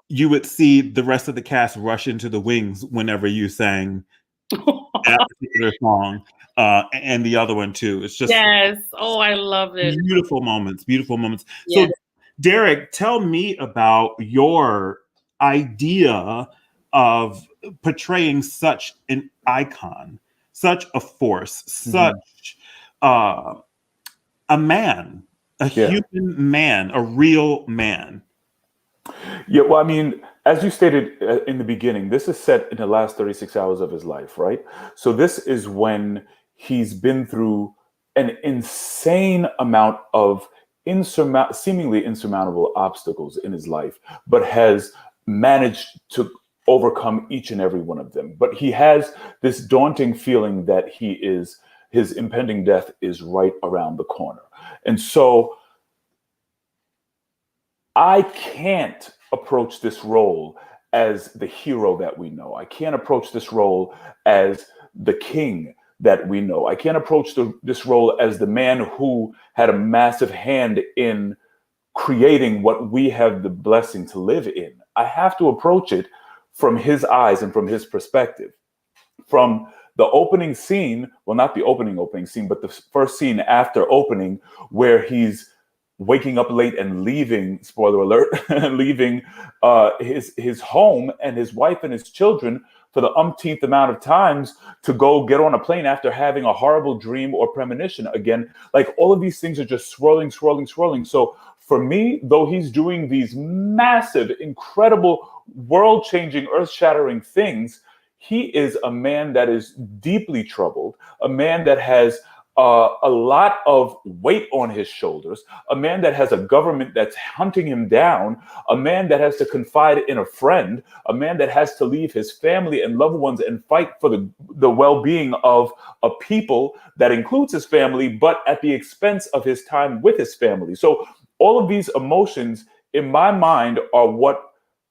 you would see the rest of the cast rush into the wings whenever you sang that particular song and the other one too. It's just Yes. Oh, I love it. beautiful moments, beautiful moments. Yes. So, Derrick, tell me about your idea of portraying such an icon, such a force, such a man, a human man, a real man. Yeah, well, I mean, as you stated in the beginning, this is set in the last 36 hours of his life, right? So this is when he's been through an insane amount of seemingly insurmountable obstacles in his life, but has managed to overcome each and every one of them. But he has this daunting feeling that his impending death is right around the corner. And so I can't approach this role as the hero that we know. I can't approach this role as the king that we know. I can't approach this role as the man who had a massive hand in creating what we have the blessing to live in. I have to approach it from his eyes and from his perspective. From the opening scene, well, not the opening scene, but the first scene after opening, where he's waking up late and leaving, spoiler alert, leaving his home and his wife and his children for the umpteenth amount of times to go get on a plane after having a horrible dream or premonition again. Like, all of these things are just swirling. So for me, though he's doing these massive, incredible, world-changing, earth-shattering things, he is a man that is deeply troubled, a man that has a lot of weight on his shoulders, a man that has a government that's hunting him down, a man that has to confide in a friend, a man that has to leave his family and loved ones and fight for the well-being of a people that includes his family, but at the expense of his time with his family. So all of these emotions in my mind are what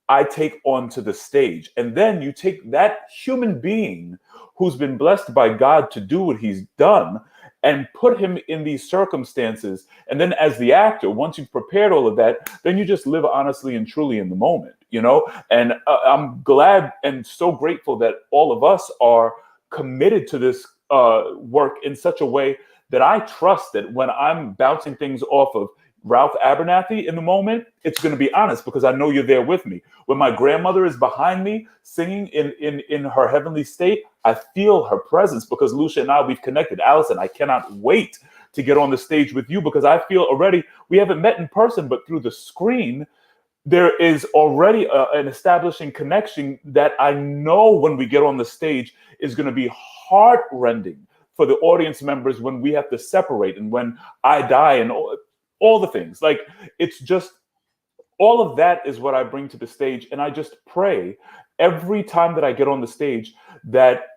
I take onto the stage. And then you take that human being who's been blessed by God to do what he's done and put him in these circumstances. And then as the actor, once you've prepared all of that, then you just live honestly and truly in the moment, you know? And I'm glad and so grateful that all of us are committed to this work in such a way that I trust that when I'm bouncing things off of Ralph Abernathy in the moment, it's going to be honest because I know you're there with me. When my grandmother is behind me singing in her heavenly state, I feel her presence because Lucia and I, we've connected. Allison, I cannot wait to get on the stage with you because I feel already, we haven't met in person, but through the screen, there is already an establishing connection that I know when we get on the stage is going to be heart-rending for the audience members when we have to separate and when I die and all the things. Like, it's just, all of that is what I bring to the stage. And I just pray every time that I get on the stage that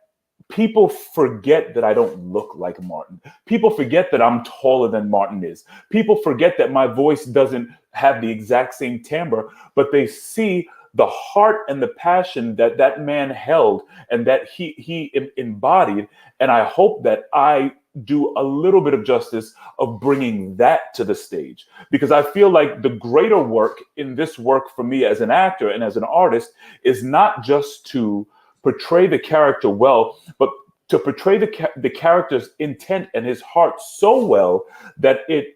people forget that I don't look like Martin. People forget that I'm taller than Martin is. People forget that my voice doesn't have the exact same timbre, but they see the heart and the passion that that man held and that he embodied. And I hope that I do a little bit of justice of bringing that to the stage, because I feel like the greater work in this work for me as an actor and as an artist is not just to portray the character well, but to portray the character's intent and his heart so well that it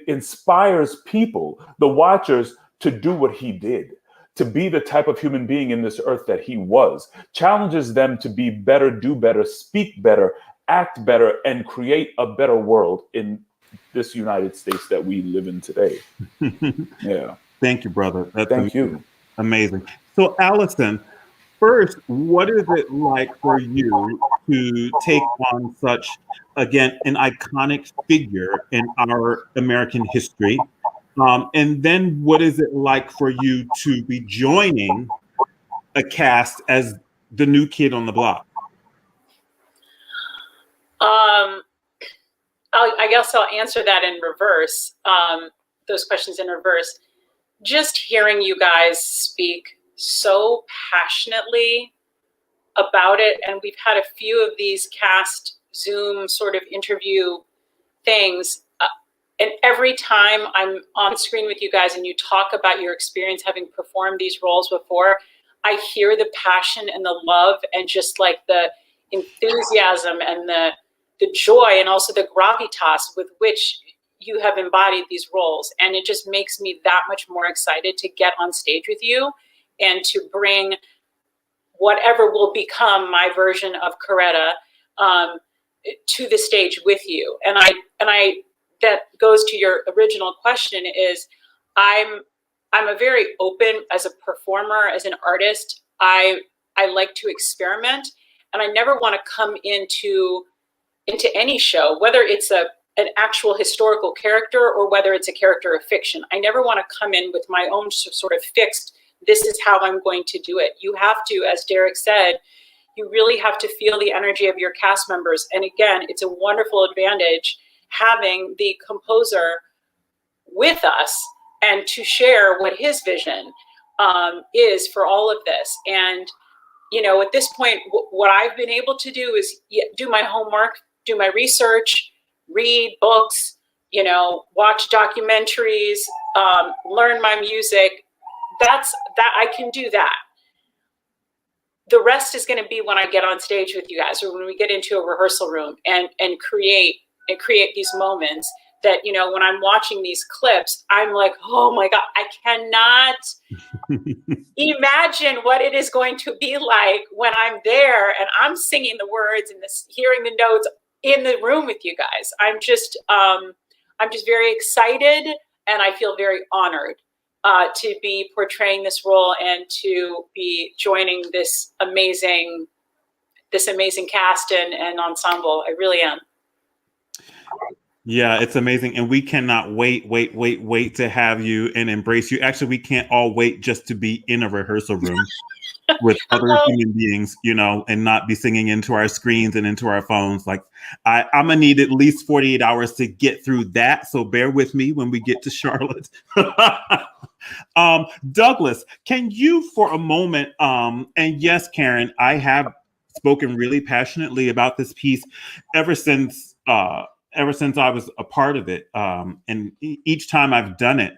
inspires people, the watchers, to do what he did, to be the type of human being in this earth that he was, challenges them to be better, do better, speak better, act better, and create a better world in this United States that we live in today. Yeah. Thank you, brother. That's Thank you. Amazing. So, Allison, first, what is it like for you to take on such, again, an iconic figure in our American history? And then what is it like for you to be joining a cast as the new kid on the block? I guess I'll answer that in reverse, those questions in reverse. Just hearing you guys speak so passionately about it, and we've had a few of these cast Zoom sort of interview things. And every time I'm on screen with you guys and you talk about your experience having performed these roles before, I hear the passion and the love and just like the enthusiasm and the joy and also the gravitas with which you have embodied these roles. And it just makes me that much more excited to get on stage with you and to bring whatever will become my version of Coretta to the stage with you. And I that goes to your original question is I'm a very open as a performer, as an artist. I like to experiment, and I never want to come into any show, whether it's an actual historical character or whether it's a character of fiction. I never want to come in with my own sort of fixed, this is how I'm going to do it. You have to, as Derrick said, you really have to feel the energy of your cast members. And again, it's a wonderful advantage having the composer with us and to share what his vision is for all of this. And, at this point, what I've been able to do is do my homework, do my research, read books, watch documentaries, learn my music. That I can do that. The rest is going to be when I get on stage with you guys or when we get into a rehearsal room and create these moments that, when I'm watching these clips, I'm like, oh my God, I cannot imagine what it is going to be like when I'm there and I'm singing the words and hearing the notes in the room with you guys. I'm just very excited, and I feel very honored to be portraying this role and to be joining this amazing cast and ensemble. I really am. Yeah, it's amazing. And we cannot wait to have you and embrace you. Actually, we can't all wait just to be in a rehearsal room with other human beings, and not be singing into our screens and into our phones. Like I'm gonna need at least 48 hours to get through that. So bear with me when we get to Charlotte. Douglas, can you for a moment, and yes, Karen, I have spoken really passionately about this piece ever since I was a part of it. And each time I've done it,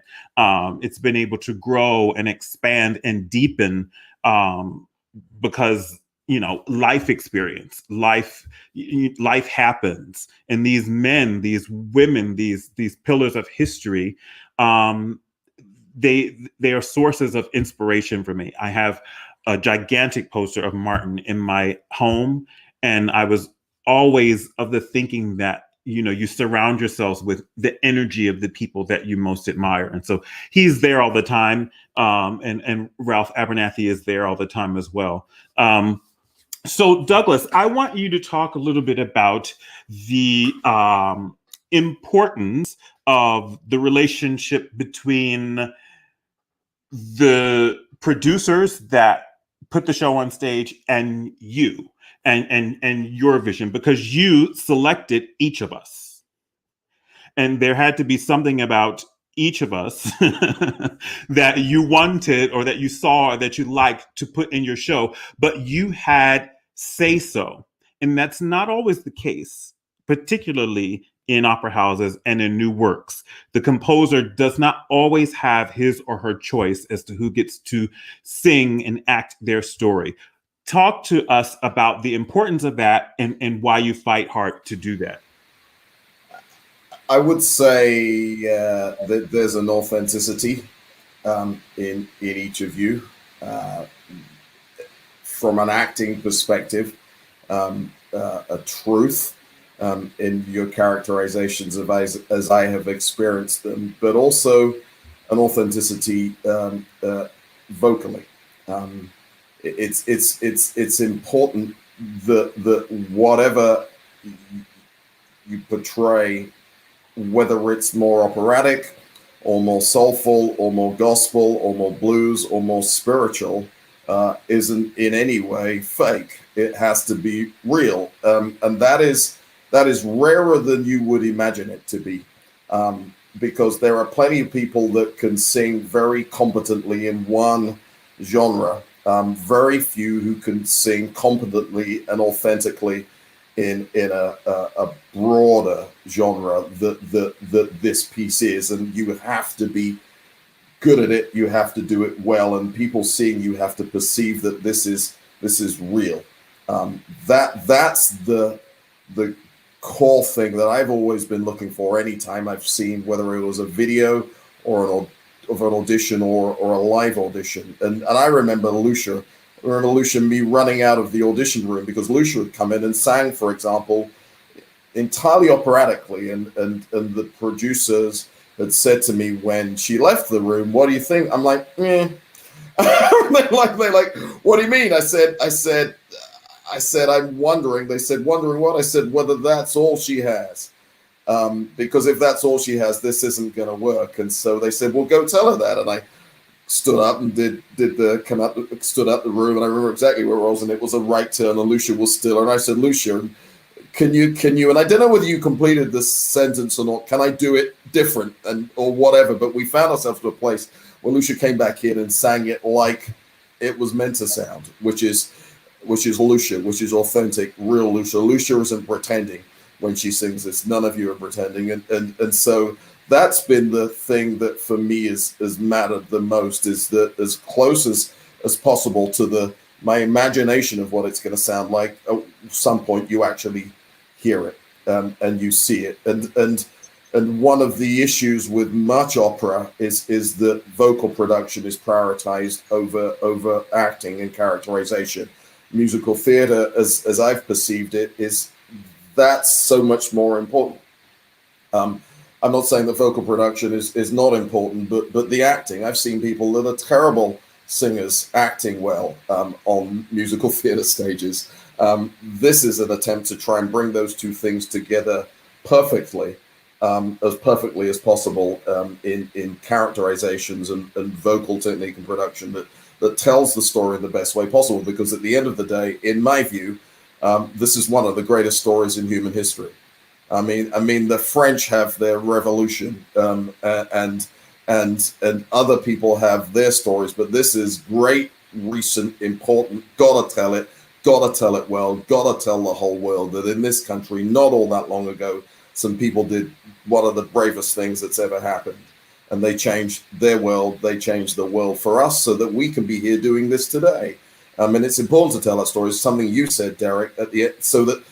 it's been able to grow and expand and deepen because, life experience, life happens. And these men, these women, these pillars of history, they are sources of inspiration for me. I have a gigantic poster of Martin in my home, and I was always of the thinking that you surround yourselves with the energy of the people that you most admire. And so he's there all the time. And Ralph Abernathy is there all the time as well. So Douglas, I want you to talk a little bit about the importance of the relationship between the producers that put the show on stage and you. And your vision, because you selected each of us. And there had to be something about each of us that you wanted or that you saw or that you liked to put in your show, but you had say so. And that's not always the case, particularly in opera houses and in new works. The composer does not always have his or her choice as to who gets to sing and act their story. Talk to us about the importance of that and why you fight hard to do that. I would say that there's an authenticity in each of you. From an acting perspective, a truth in your characterizations of as I have experienced them, but also an authenticity vocally. It's important that whatever you portray, whether it's more operatic or more soulful or more gospel or more blues or more spiritual, isn't in any way fake. It has to be real, and that is rarer than you would imagine it to be, because there are plenty of people that can sing very competently in one genre. Very few who can sing competently and authentically in a broader genre that this piece is, and you have to be good at it. You have to do it well, and people seeing you have to perceive that this is real. That's the core thing that I've always been looking for anytime I've seen, whether it was a video or an audition or a live audition. And I remember Lucia, me running out of the audition room because Lucia had come in and sang, for example, entirely operatically, and the producers had said to me when she left the room, "What do you think?" I'm like, they're like, "What do you mean?" I said, "I'm wondering." They said, "Wondering what?" I said, "Whether that's all she has. Because if that's all she has, this isn't going to work." And so they said, "Well, go tell her that." And I stood up and stood up the room, and I remember exactly where I was, and it was a right turn, and Lucia was still. And I said, "Lucia, can you, and I don't know whether you completed this sentence or not, can I do it different or whatever?" But we found ourselves to a place where Lucia came back in and sang it like it was meant to sound, which is Lucia, which is authentic, real Lucia. Lucia isn't pretending when she sings this. None of you are pretending. And so that's been the thing that for me has mattered the most, is that as close as possible to my imagination of what it's going to sound like, at some point you actually hear it and you see it. And one of the issues with much opera is that vocal production is prioritized over acting and characterization. Musical theater, as I've perceived it, that's so much more important. I'm not saying that vocal production is not important, but the acting. I've seen people that are terrible singers acting well on musical theater stages. This is an attempt to try and bring those two things together perfectly as possible in characterizations and vocal technique and production that tells the story in the best way possible. Because at the end of the day, in my view, this is one of the greatest stories in human history. I mean, the French have their revolution, and other people have their stories, but this is great, recent, important. Gotta tell it well. Gotta tell the whole world that in this country, not all that long ago, some people did one of the bravest things that's ever happened, and they changed their world. They changed the world for us, so that we can be here doing this today. And it's important to tell that story. It's something you said, Derrick, at the end, so that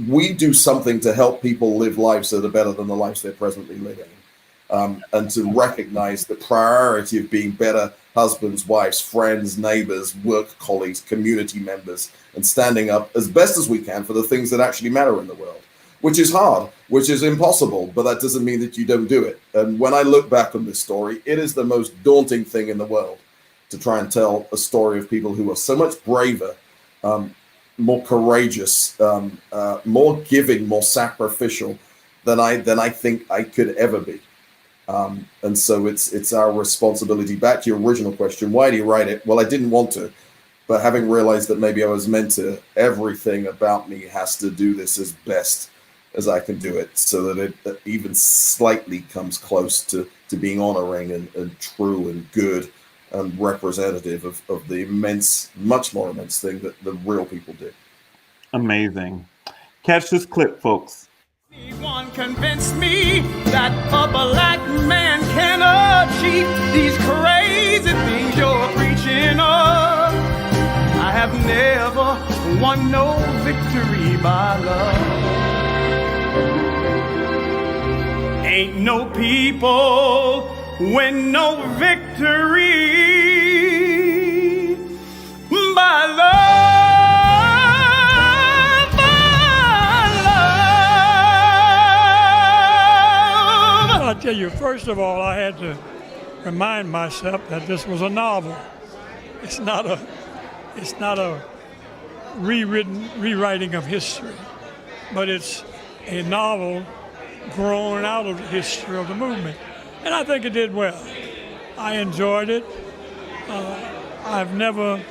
we do something to help people live lives that are better than the lives they're presently living, and to recognize the priority of being better husbands, wives, friends, neighbors, work colleagues, community members, and standing up as best as we can for the things that actually matter in the world, which is hard, which is impossible, but that doesn't mean that you don't do it. And when I look back on this story, it is the most daunting thing in the world to try and tell a story of people who are so much braver, more courageous, more giving, more sacrificial than I think I could ever be. And so it's our responsibility. Back to your original question, why do you write it? Well, I didn't want to, but having realized that maybe I was meant to, everything about me has to do this as best as I can do it, so that it even slightly comes close to being honoring and true and good and representative of the immense, much more immense thing that the real people did. Amazing. Catch this clip, folks. One convinced me that a black man can achieve these crazy things you're preaching of. I have never won no victory by love. Ain't no people win no victory by love, I'll tell you, first of all, I had to remind myself that this was a novel. It's not a rewriting of history, but it's a novel growing out of the history of the movement. And I think it did well. I enjoyed it. I've never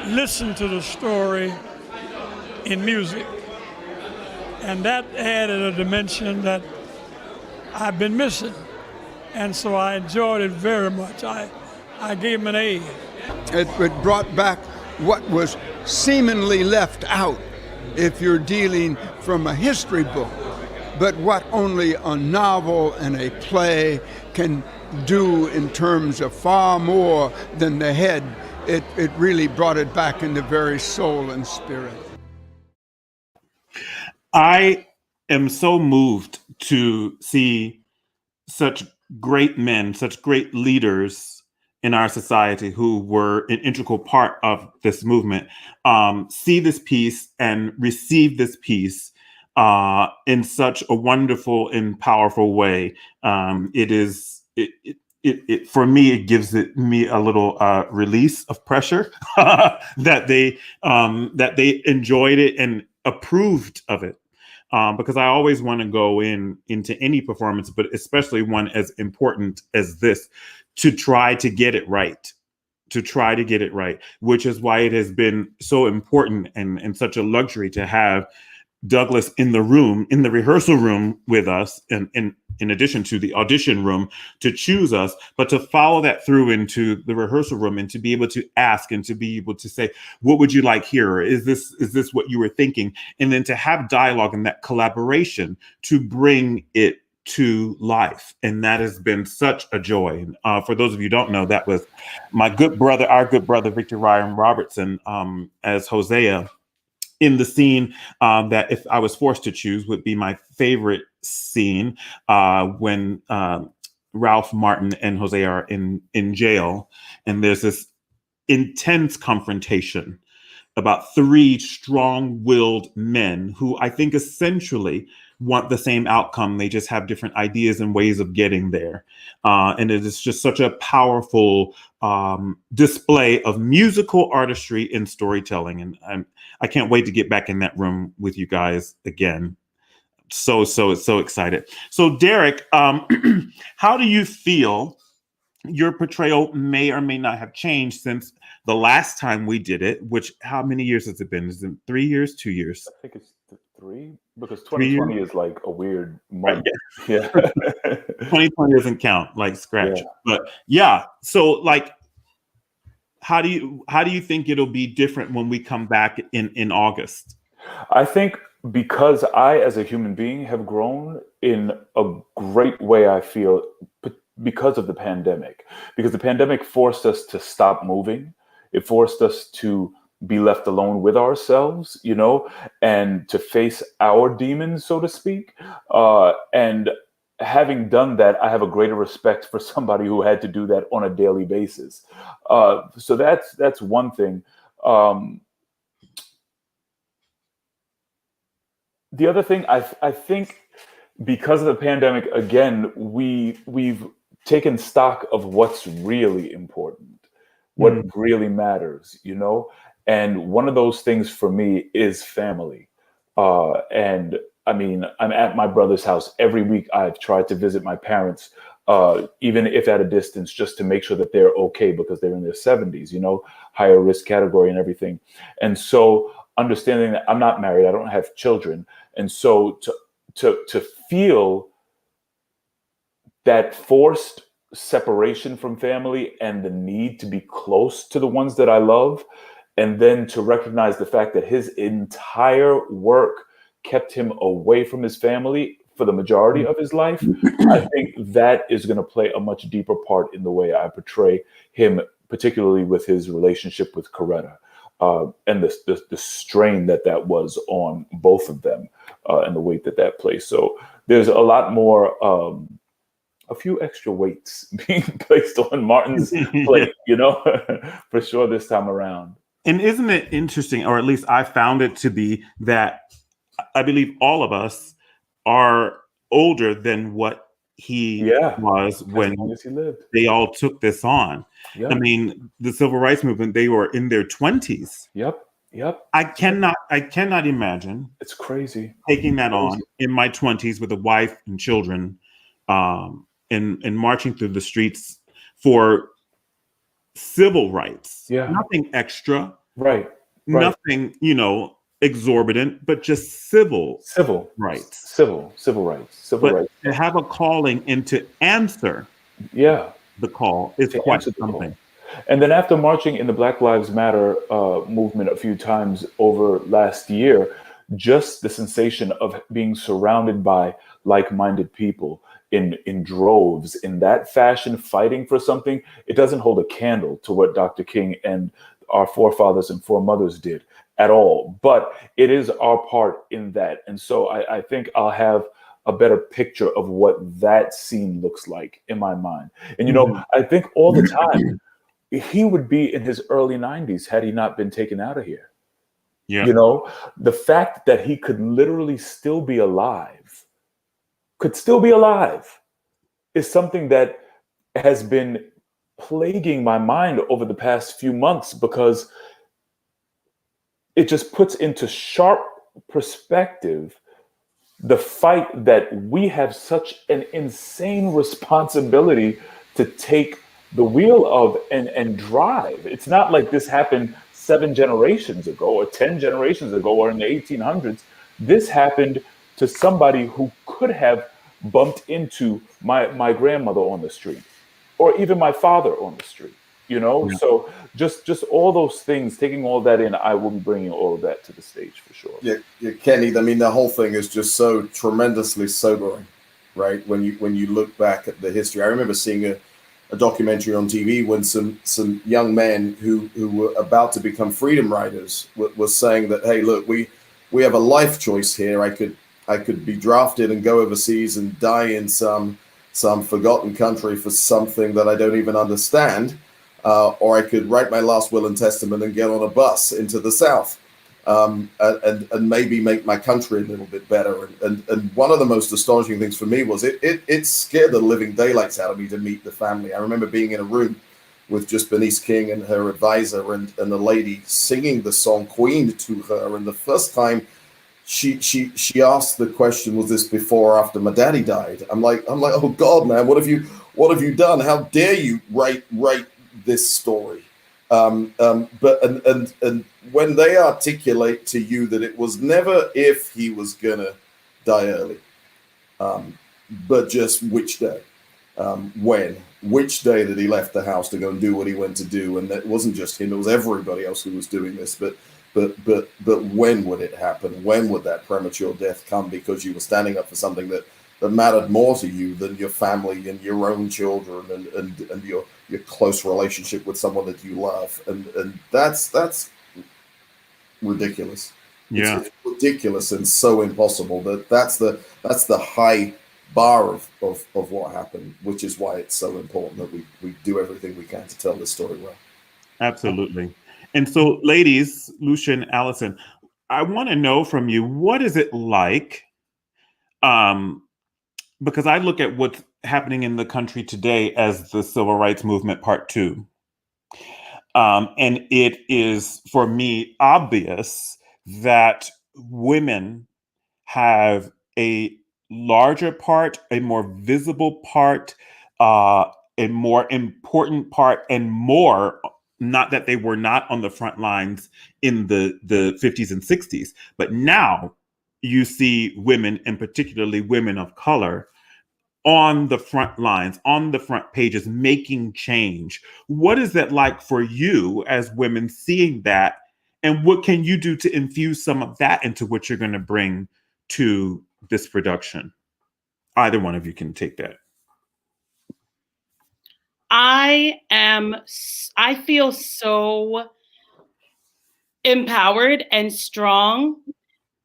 listened to the story in music, and that added a dimension that I've been missing. And so I enjoyed it very much. I gave him an A. It brought back what was seemingly left out if you're dealing from a history book, but what only a novel and a play can do in terms of far more than the head. It really brought it back into very soul and spirit. I am so moved to see such great men, such great leaders in our society who were an integral part of this movement, see this piece and receive this piece in such a wonderful and powerful way. For me, it gives me a little release of pressure that they enjoyed it and approved of it. Because I always want to go into any performance, but especially one as important as this, to try to get it right. Which is why it has been so important and such a luxury to have Douglas in the rehearsal room with us, and in addition to the audition room, to choose us, but to follow that through into the rehearsal room and to be able to ask and to be able to say, what would you like here? Or is this what you were thinking? And then to have dialogue and that collaboration to bring it to life. And that has been such a joy. For those of you who don't know, that was our good brother, Victor Ryan Robertson, as Hosea, in the scene that, if I was forced to choose, would be my favorite scene, when Ralph Martin and Hosea are in jail, and there's this intense confrontation about three strong-willed men who I think essentially want the same outcome. They just have different ideas and ways of getting there. And it is just such a powerful display of musical artistry and storytelling. And I can't wait to get back in that room with you guys again. So excited. So Derrick, how do you feel your portrayal may or may not have changed since the last time we did it, which, how many years has it been? Is it 3 years, 2 years? I think it's 3, because 2020 is like a weird month. Right, yeah. 2020 doesn't count, like scratch. Yeah. But yeah, so like, how do you think it'll be different when we come back in August? I think because I, as a human being, have grown in a great way, I feel, because of the pandemic. Because the pandemic forced us to stop moving. It forced us to be left alone with ourselves, and to face our demons, so to speak. And having done that, I have a greater respect for somebody who had to do that on a daily basis. So that's one thing. The other thing, I think, because of the pandemic, again, we've taken stock of what's really important, what really matters, And one of those things for me is family. And I mean, I'm at my brother's house every week. I've tried to visit my parents, even if at a distance, just to make sure that they're okay, because they're in their 70s, higher risk category and everything. And so understanding that I'm not married, I don't have children. And so to feel that forced separation from family and the need to be close to the ones that I love, and then to recognize the fact that his entire work kept him away from his family for the majority of his life, I think that is going to play a much deeper part in the way I portray him, particularly with his relationship with Coretta, and the strain that was on both of them, and the weight that plays. So there's a lot more, a few extra weights being placed on Martin's plate, for sure this time around. And isn't it interesting, or at least I found it to be, that I believe all of us are older than what he was when he lived. They all took this on. Yep. I mean, the civil rights movement, they were in their 20s. Yep. I cannot imagine. It's crazy. Taking that on in my 20s with a wife and children, and marching through the streets for civil rights. Yeah. Nothing extra. Right. Nothing, exorbitant, but just civil rights. Civil rights. To have a calling and to answer the call is quite something. And then after marching in the Black Lives Matter movement a few times over last year, just the sensation of being surrounded by like-minded people in droves in that fashion, fighting for something, it doesn't hold a candle to what Dr. King and our forefathers and foremothers did at all. But it is our part in that. And so I think I'll have a better picture of what that scene looks like in my mind. And, you know, I think all the time, he would be in his early 90s had he not been taken out of here. Yeah. You know, the fact that he could literally still be alive, is something that has been plaguing my mind over the past few months, because it just puts into sharp perspective the fight that we have such an insane responsibility to take the wheel of and drive. It's not like this happened 7 generations ago or 10 generations ago or in the 1800s. This happened to somebody who could have bumped into my grandmother on the street, or even my father on the street, you know? Yeah. So just all those things, taking all that in, I will be bringing all of that to the stage for sure. Yeah, Kenny, I mean, the whole thing is just so tremendously sobering, right? When you look back at the history. I remember seeing a documentary on TV when some young men who were about to become freedom riders was saying that, hey, look, we have a life choice here. I could be drafted and go overseas and die in some forgotten country for something that I don't even understand, or I could write my last will and testament and get on a bus into the South, and maybe make my country a little bit better. And one of the most astonishing things for me was it scared the living daylights out of me to meet the family. I remember being in a room with just Bernice King and her advisor and the lady singing the song Queen to her, and the first time she asked the question, was this before or after my daddy died? I'm like, oh God, man, what have you done? How dare you write this story? But when they articulate to you that it was never if he was gonna die early, but just which day, which day that he left the house to go and do what he went to do, and it wasn't just him; it was everybody else who was doing this, But when would it happen? When would that premature death come? Because you were standing up for something that mattered more to you than your family and your own children and your close relationship with someone that you love. And that's ridiculous. Yeah. It's ridiculous and so impossible. That's the high bar of what happened, which is why it's so important that we do everything we can to tell this story well. Absolutely. And so, ladies, Lucia and Allison, I want to know from you, what is it like? Because I look at what's happening in the country today as the Civil Rights Movement Part 2. And it is, for me, obvious that women have a larger part, a more visible part, a more important part, and more. Not that they were not on the front lines in the 50s and 60s, but now you see women, and particularly women of color, on the front lines, on the front pages, making change. What is it like for you as women seeing that? And what can you do to infuse some of that into what you're going to bring to this production? Either one of you can take that. I feel so empowered and strong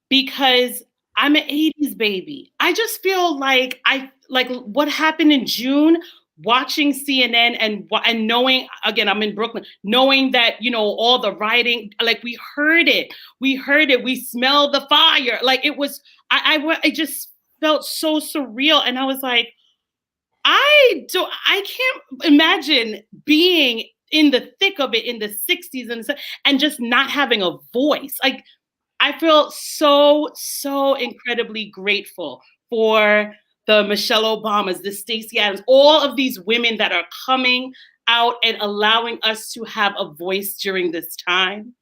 because I'm an 80s baby. I just feel like what happened in June, watching CNN and knowing, again, I'm in Brooklyn, knowing that, you know, all the rioting, like we heard it, we smelled the fire. Like it was, I just felt so surreal. And I was like, I can't imagine being in the thick of it in the 60s and just not having a voice. Like, I feel so incredibly grateful for the Michelle Obamas, the Stacey Adams, all of these women that are coming out and allowing us to have a voice during this time.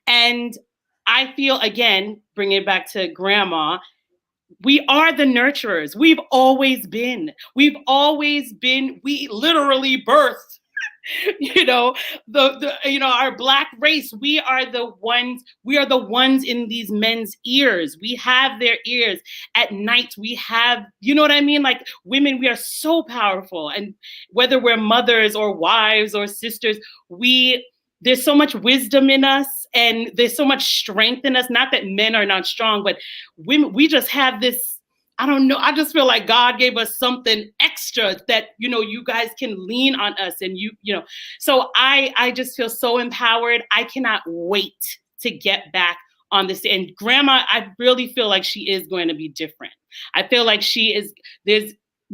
And I feel, again, bring it back to Grandma, we are the nurturers. We literally birthed you know, our Black race, we are the ones in these men's ears. We have their ears at night. We have, you know what I mean? Like, women, we are so powerful. And whether we're mothers or wives or sisters, there's so much wisdom in us and there's so much strength in us. Not that men are not strong, but women, we just have this, I don't know. I just feel like God gave us something extra that, you guys can lean on us and so I just feel so empowered. I cannot wait to get back on this. And Grandma, I really feel like she is going to be different. I feel like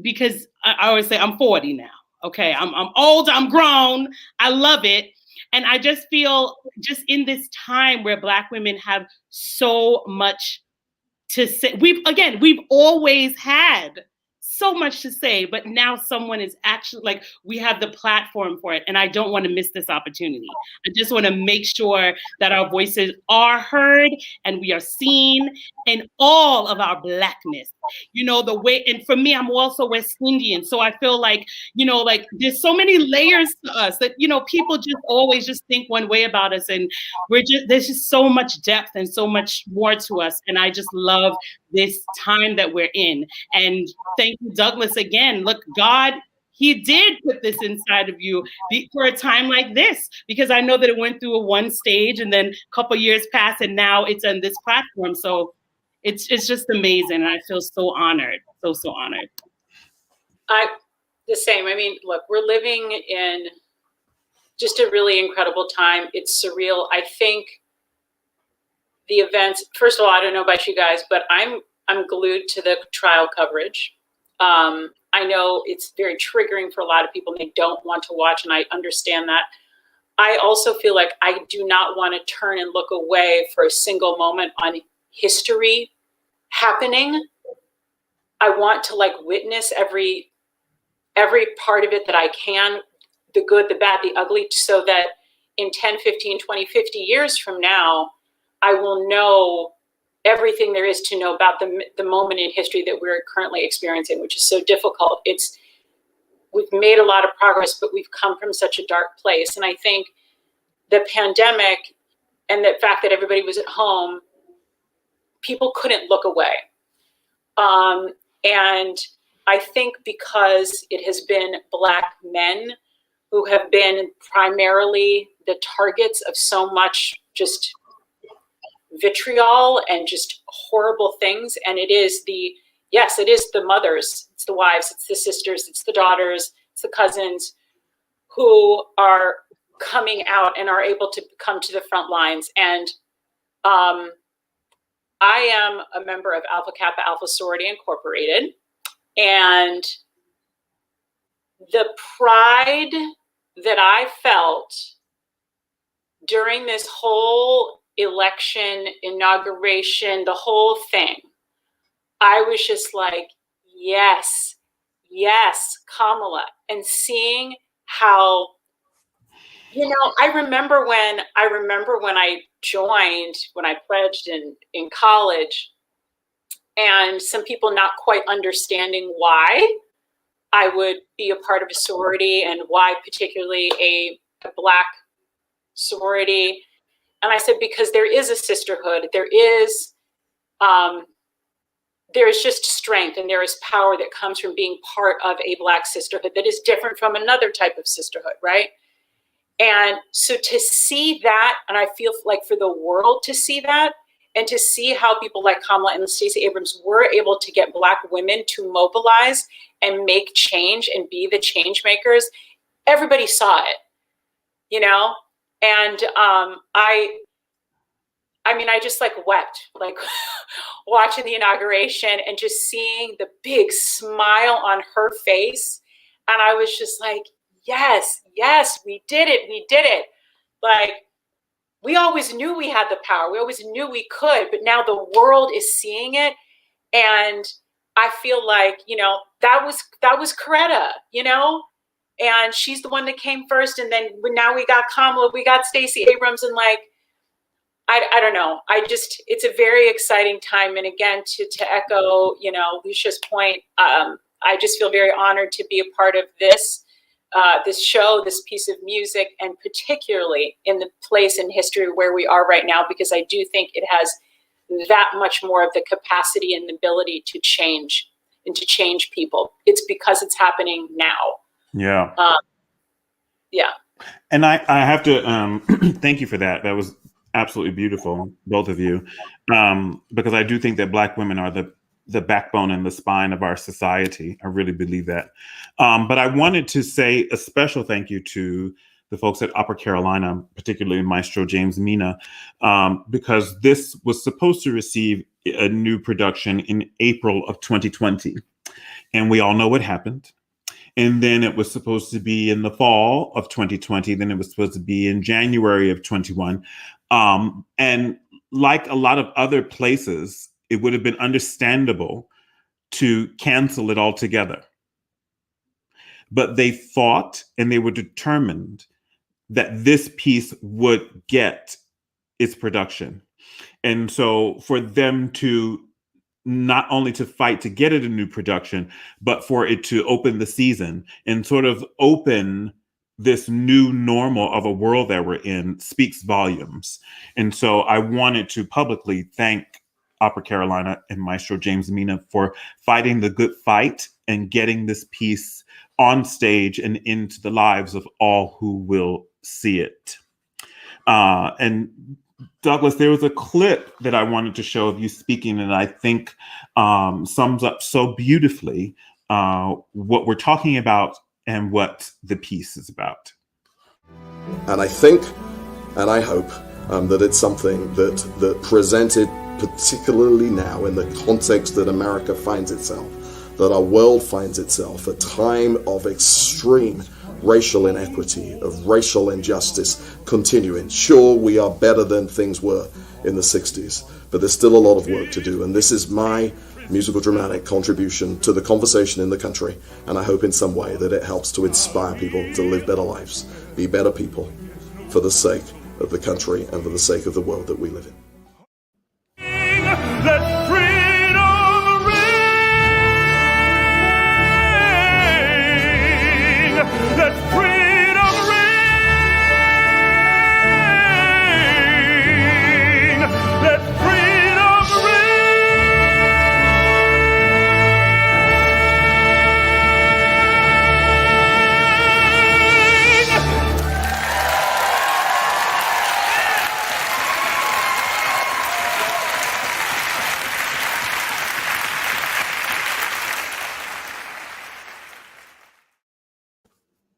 because I always say I'm 40 now. Okay. I'm old, I'm grown. I love it. And I just feel just in this time where Black women have so much to say. We've always had so much to say, but now someone is actually like, we have the platform for it. And I don't want to miss this opportunity. I just want to make sure that our voices are heard and we are seen in all of our Blackness, the way, and for me, I'm also West Indian. So I feel like, there's so many layers to us that, people just always just think one way about us. And there's just so much depth and so much more to us. And I just love this time that we're in. And thank you, Douglas, again. Look, God, he did put this inside of you for a time like this, because I know that it went through one stage and then a couple years passed and now it's on this platform. So it's just amazing. And I feel so honored, so honored. The same. I mean, look, we're living in just a really incredible time. It's surreal. I think the events, first of all, I don't know about you guys, but I'm glued to the trial coverage. I know it's very triggering for a lot of people and they don't want to watch, and I understand that. I also feel like I do not want to turn and look away for a single moment on history happening. I want to witness every part of it that I can, the good, the bad, the ugly, so that in 10, 15, 20, 50 years from now, I will know everything there is to know about the moment in history that we're currently experiencing, which is so difficult. We've made a lot of progress, but we've come from such a dark place. And I think the pandemic and the fact that everybody was at home, people couldn't look away. And I think because it has been Black men who have been primarily the targets of so much just vitriol and just horrible things. And it is the mothers, it's the wives, it's the sisters, it's the daughters, it's the cousins who are coming out and are able to come to the front lines. And I am a member of Alpha Kappa Alpha Sorority Incorporated. And the pride that I felt during this whole election, inauguration, the whole thing, I was just like, yes, Kamala. And seeing how, I remember when I joined, when I pledged in college, and some people not quite understanding why I would be a part of a sorority and why particularly a Black sorority. And I said, because there is a sisterhood, there is just strength and there is power that comes from being part of a Black sisterhood that is different from another type of sisterhood, right? And so to see that, and I feel like for the world to see that, and to see how people like Kamala and Stacey Abrams were able to get Black women to mobilize and make change and be the change makers, everybody saw it, And I just wept, watching the inauguration and just seeing the big smile on her face. And I was just like, yes, we did it. We always knew we had the power. We always knew we could, but now the world is seeing it. And I feel like, that was Coretta, and she's the one that came first. And then now we got Kamala, we got Stacey Abrams, and I don't know. It's a very exciting time. And again, to echo, Lucia's point, I just feel very honored to be a part of this this show, this piece of music, and particularly in the place in history where we are right now, because I do think it has that much more of the capacity and ability to change and to change people. It's because it's happening now. Yeah. Yeah. And I have to thank you for that. That was absolutely beautiful, both of you, because I do think that Black women are the backbone and the spine of our society. I really believe that. But I wanted to say a special thank you to the folks at Opera Carolina, particularly Maestro James Mina, because this was supposed to receive a new production in April of 2020. And we all know what happened. And then it was supposed to be in the fall of 2020. Then it was supposed to be in January of 21. And like a lot of other places, it would have been understandable to cancel it altogether. But they fought and they were determined that this piece would get its production. And so for them to not only to fight to get it a new production, but for it to open the season and sort of open this new normal of a world that we're in speaks volumes. And so I wanted to publicly thank Opera Carolina and Maestro James Mina for fighting the good fight and getting this piece on stage and into the lives of all who will see it. And Douglas, there was a clip that I wanted to show of you speaking, and I think sums up so beautifully what we're talking about and what the piece is about. And I think, and I hope, that it's something that presented particularly now in the context that America finds itself, that our world finds itself, a time of extreme racial inequity, of racial injustice continuing. Sure, we are better than things were in the 60s, but there's still a lot of work to do. And this is my musical dramatic contribution to the conversation in the country. And I hope in some way that it helps to inspire people to live better lives, be better people for the sake of the country and for the sake of the world that we live in. Let freedom ring! Let freedom ring! Let freedom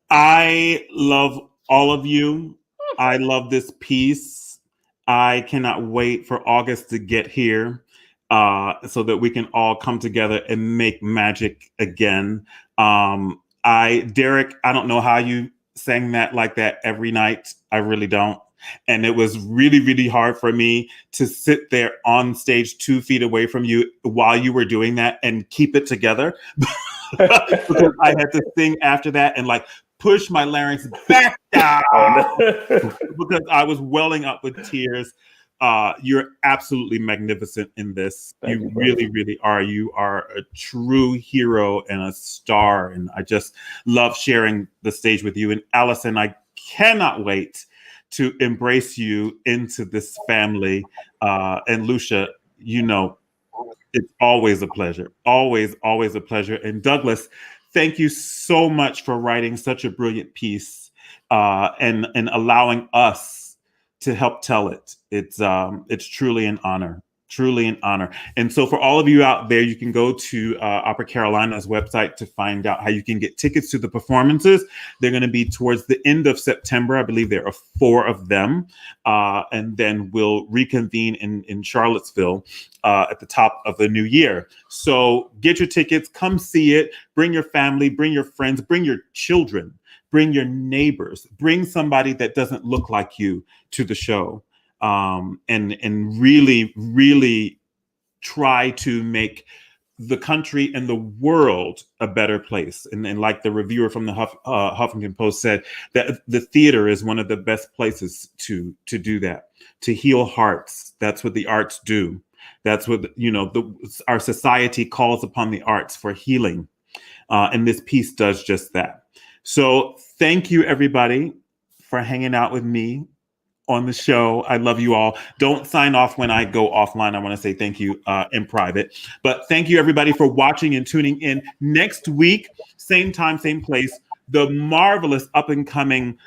I love all of you. I love this piece. I cannot wait for August to get here so that we can all come together and make magic again. Derrick, I don't know how you sang that like that every night. I really don't. And it was really, really hard for me to sit there on stage 2 feet away from you while you were doing that and keep it together. Because I had to sing after that and like push my larynx back down because I was welling up with tears. You're absolutely magnificent in this. You really, really are. You are a true hero and a star. And I just love sharing the stage with you. And Allison, I cannot wait to embrace you into this family. And Lucia, you know, it's always a pleasure. Always, always a pleasure. And Douglas, thank you so much for writing such a brilliant piece and allowing us to help tell it. It's truly an honor. Truly an honor. And so for all of you out there, you can go to Opera Carolina's website to find out how you can get tickets to the performances. They're going to be towards the end of September. I believe there are 4 of them. And then we'll reconvene in Charlottesville at the top of the new year. So get your tickets, come see it, bring your family, bring your friends, bring your children, bring your neighbors, bring somebody that doesn't look like you to the show. And really, really try to make the country and the world a better place. And like the reviewer from the Huffington Post said, that the theater is one of the best places to do that, to heal hearts. That's what the arts do. That's what, our society calls upon the arts for healing. And this piece does just that. So thank you, everybody, for hanging out with me on the show. I love you all. Don't sign off when I go offline. I want to say thank you in private. But thank you, everybody, for watching and tuning in. Next week, same time, same place, the marvelous up-and-coming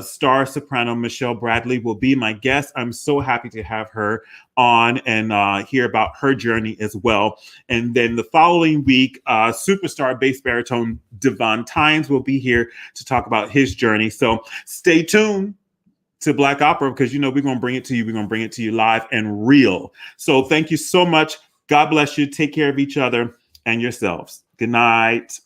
star soprano Michelle Bradley will be my guest. I'm so happy to have her on and hear about her journey as well. And then the following week, superstar bass baritone Devon Tynes will be here to talk about his journey. So stay tuned to Black Opera, because we're going to bring it to you. We're going to bring it to you live and real. So thank you so much. God bless you. Take care of each other and yourselves. Good night.